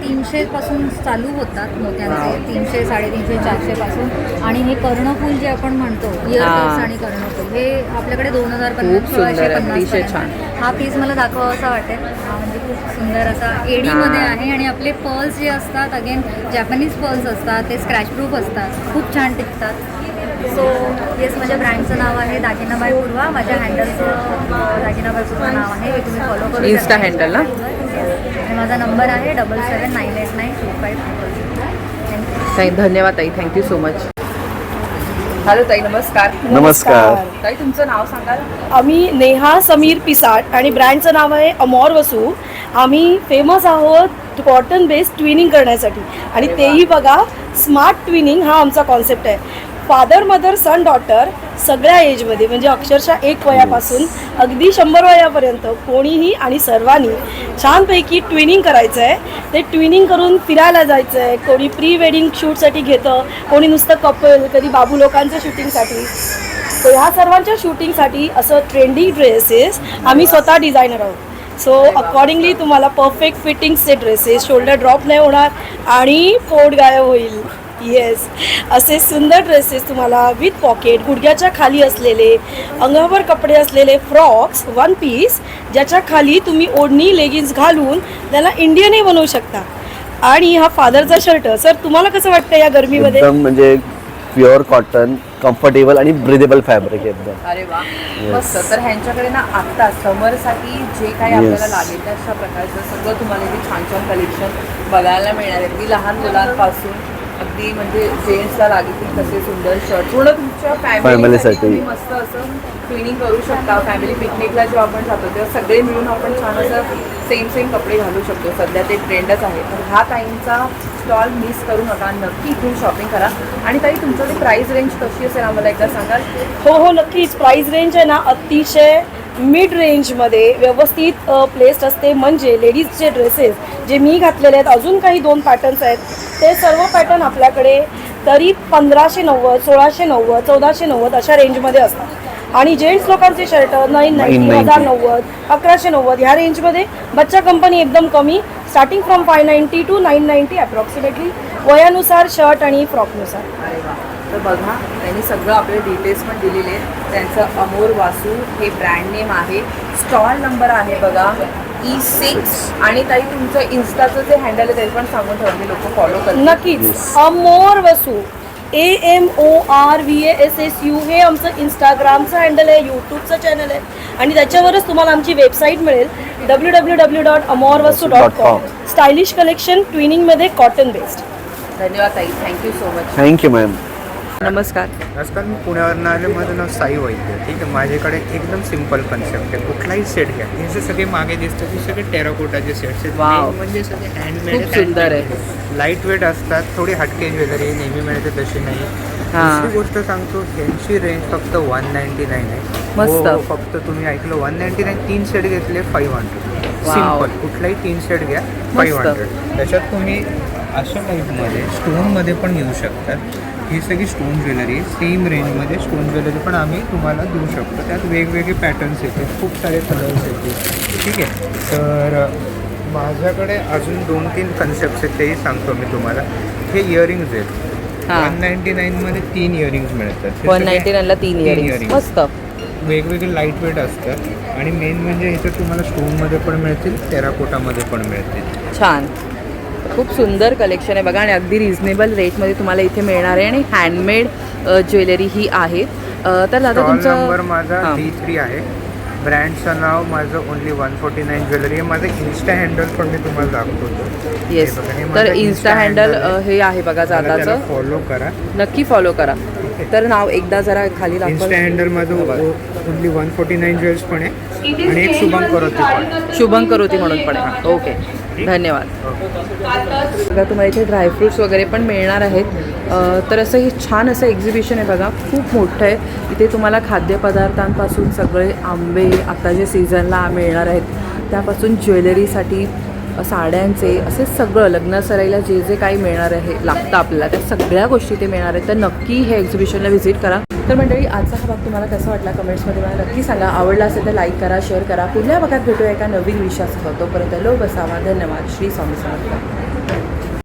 300पासून चालू होतात मोत्यांचे, 300, 350, 400पासून. आणि हे कर्णफूल जे आपण म्हणतो, इयरकप्स आणि कर्णफूल, हे आपल्याकडे 2050, खूप सुंदर आहे, 1650 अतिशय पर्यंत. छान. हा पीस मला दाखवा असा वाटेल. हा म्हणजे खूप सुंदर असा एडीमध्ये आहे. आणि आपले पर्ल्स जे असतात, अगेन जॅपनीज पर्ल्स असतात, ते स्क्रॅच प्रूफ असतात, खूप छान टिकतात. सो येस, माझ्या ब्रँडचं नाव आहे दागिना बाय पूर्वा. माझ्या हँडलचं दागिना बाय पूर्वा नाव आहे, हे तुम्ही फॉलो करू Insta शकता. handle ना? आणि माझा नंबर आहे 77989255. धन्यवाद ताई, थँक्यू सो मच. हॅलो ताई, नमस्कार. नमस्कार. ताई, तुमचं नाव सांगाल? आम्ही नेहा समीर पिसाट आणि ब्रँडचं नाव आहे अमोर वसू. आम्ही फेमस आहोत कॉटन बेस्ड ट्विनिंग करण्यासाठी, आणि तेही बघा स्मार्ट ट्विनिंग हा आमचा कॉन्सेप्ट आहे. फादर, मदर, सन, डॉटर सगळ्या एजमध्ये, म्हणजे अक्षरशः 1 वयापासून अगदी 100 वयापर्यंत कोणीही आणि सर्वांनी छानपैकी ट्विनिंग करायचं आहे. ते ट्विनिंग करून फिरायला जायचं आहे. कोणी प्री वेडिंग शूटसाठी घेतं, कोणी नुसतं कपल, कधी बाबू लोकांच्या शूटिंगसाठी. तर ह्या सर्वांच्या शूटिंगसाठी असं ट्रेंडी ड्रेसेस आम्ही स्वतः डिझायनर आहोत. सो अकॉर्डिंगली तुम्हाला परफेक्ट फिटिंगचे ड्रेसेस, शोल्डर ड्रॉप नाही होणार आणि पोट गायब होईल. येस, असे सुंदर ड्रेसेस तुम्हाला विथ पॉकेट, गुडघ्याच्या खाली असलेले, अंगावर कपडे असलेले फ्रॉक्स, 1 पीस, ज्याच्या खाली तुम्ही ओढणी, लेगिन्स घालून त्याला इंडियनही बनवू शकता. आणि हा फादरचा शर्ट. सर, तुम्हाला कसं वाटतं या गरमीमध्ये? एकदम म्हणजे प्युअर कॉटन, कम्फर्टेबल आणि ब्रिदेबल फॅब्रिक एकदम. अरे वा, मस्त. तर ह्यांच्याकडे ना आत्ता समरसाठी जे काही आपल्याला लागेल त्या अशा प्रकारचं सगळं तुम्हाला इथे छान छान कलेक्शन बघायला मिळणार आहे. अगदी लहान मुलांपासून अगदी म्हणजे जेंट्सला लागतील तसे सुंदर शर्ट, पूर्ण तुमच्या फॅमिलीसाठी तुम्ही मस्त असं ट्विनिंग करू शकता. फॅमिली पिकनिकला जेव्हा आपण जातो तेव्हा सगळे मिळून आपण छान असं सेम कपडे घालू शकतो. सध्या ते ट्रेंडच आहे. तर हा ताईंचा स्टॉल मिस करू नका, नक्की इथून शॉपिंग करा. आणि ताई, तुमच्याकडे प्राईस रेंज कशी असेल आम्हाला एकदा सांगाल? हो, नक्कीच. प्राईस रेंज आहे ना अतिशय मिड रेंजमध्ये व्यवस्थित प्लेस्ड असते. म्हणजे लेडीजचे ड्रेसेस जे मी घातलेले आहेत, अजून काही 2 पॅटर्न्स आहेत, ते सर्व पॅटर्न आपल्याकडे तरी 1590, 1690, 1490 अशा रेंजमध्ये असतात. आणि जेंट्स लोकांचे शर्ट 990, 1090, 1190 ह्या रेंजमध्ये. बच्चा कंपनी एकदम कमी, स्टार्टिंग फ्रॉम 590 to 990 अप्रॉक्सिमेटली, वयानुसार शर्ट आणि फ्रॉकनुसार. तर बघा, त्यांनी सगळं आपले डिटेल्स पण दिलेले आहेत. त्यांचं अमोर वासू हे ब्रँड नेम आहे. स्टॉल नंबर आहे बघा E6. आणि ताई, तुमचं इन्स्टाचं जे हँडल आहे ते पण सांगून ठेवले, लोक फॉलो करतात. नक्कीच. अमोर वसू, AMORVASSU हे आमचं इंस्टाग्रामचं हँडल आहे, यूट्यूबचं चॅनल आहे. आणि त्याच्यावरच तुम्हाला आमची वेबसाईट मिळेल www.amorvasu.com. स्टायलिश कलेक्शन ट्विनिंगमध्ये कॉटन बेस्ड. धन्यवाद ताई, thank you so much. Thank you ma'am. नमस्कार. आजकाल मी पुण्यावरून आले. माझं नाव साई वैद्य. ठीक आहे, माझ्याकडे एकदम सिम्पल कन्सेप्ट आहे. कुठलाही सेट घ्या, हे जे सगळे मागे दिसतात ते सगळे टेराकोटाचे सेट्स आहेत. वाव. म्हणजे सगळे हँडमेड, खूप सुंदर आहे. लाईट वेट असतात, थोडी हटके ज्वेलरी, नेहमी मिळते तशी नाही. दुसरी गोष्ट सांगतो, यांची रेंज फक्त 199 आहे. मस्त. हो, फक्त तुम्ही ऐकलं 199. 3 सेट घेतले 500. सिम्पल, कुठलाही 3 सेट घ्या 500. त्याच्यात तुम्ही अशा टाईपमध्ये स्टोनमध्ये पण घेऊ शकता. ही सगळी स्टोन ज्वेलरी, सेम रेंजमध्ये स्टोन ज्वेलरी पण आम्ही तुम्हाला देऊ शकतो. त्यात वेगवेगळे पॅटर्न्स येते, खूप सारे कलर्स येते. ठीक आहे, तर माझ्याकडे अजून 2-3 कन्सेप्ट्स आहेत, तेही सांगतो मी तुम्हाला. हे इयरिंग्ज आहेत. 199मध्ये 3 इयरिंग्ज मिळतात. 199ला 3 इयरिंग्ज. मस्त. वेगवेगळे लाईट वेट असतात. आणि मेन म्हणजे इथे तुम्हाला स्टोनमध्ये पण मिळतील, टेराकोटामध्ये पण मिळतील. छान, खूप सुंदर कलेक्शन आहे बघा. आणि अगदी रिझनेबल रेटमध्ये तुम्हाला इथे मिळणार आहे. आणि हँडमेड ज्वेलरी ही आहे. तर दादा, तुमचा नंबर माझा D3 आहे. ब्रँडचं नाव माझं ओनली 149 ज्वेलरी आहे. माझं इन्स्टा हँडल पण मी तुम्हाला दाखवतो. येस, तर इन्स्टा हँडल हे आहे बघा दादाचं. फॉलो करा, नक्की फॉलो करा. तर नाव एकदा जरा खाली दाखवा. इन्स्टा हँडल माझं ओनली 149 ज्वेल्स पण आहे. आणि एक शुभम करोती पण. शुभम करोती म्हणून पण आहे. ओके, धन्यवाद. बघा, तुम्हाला इथे ड्रायफ्रूट्स वगैरे पण मिळणार आहेत. तर असं हे छान असं एक्झिबिशन आहे बघा, खूप मोठं आहे. इथे तुम्हाला खाद्यपदार्थांपासून सगळे आंबे आता जे सीझनला मिळणार आहेत त्यापासून ज्वेलरीसाठी साड्यांचे असे सगळं लग्न सराईला जे जे काही मिळणार आहे लागतं आपल्याला त्या सगळ्या गोष्टी ते मिळणार आहेत. तर नक्की हे एक्झिबिशनला व्हिजिट करा. तर मंडळी, आजचा हा भाग तुम्हाला कसा वाटला कमेंट्समध्ये मला नक्की सांगा. आवडला असेल तर लाईक करा, शेअर करा. पुढल्या भागात भेटूया एका नवीन विषयासह. तोपर्यंत लोक बसावा. धन्यवाद. श्री स्वामी समर्थ.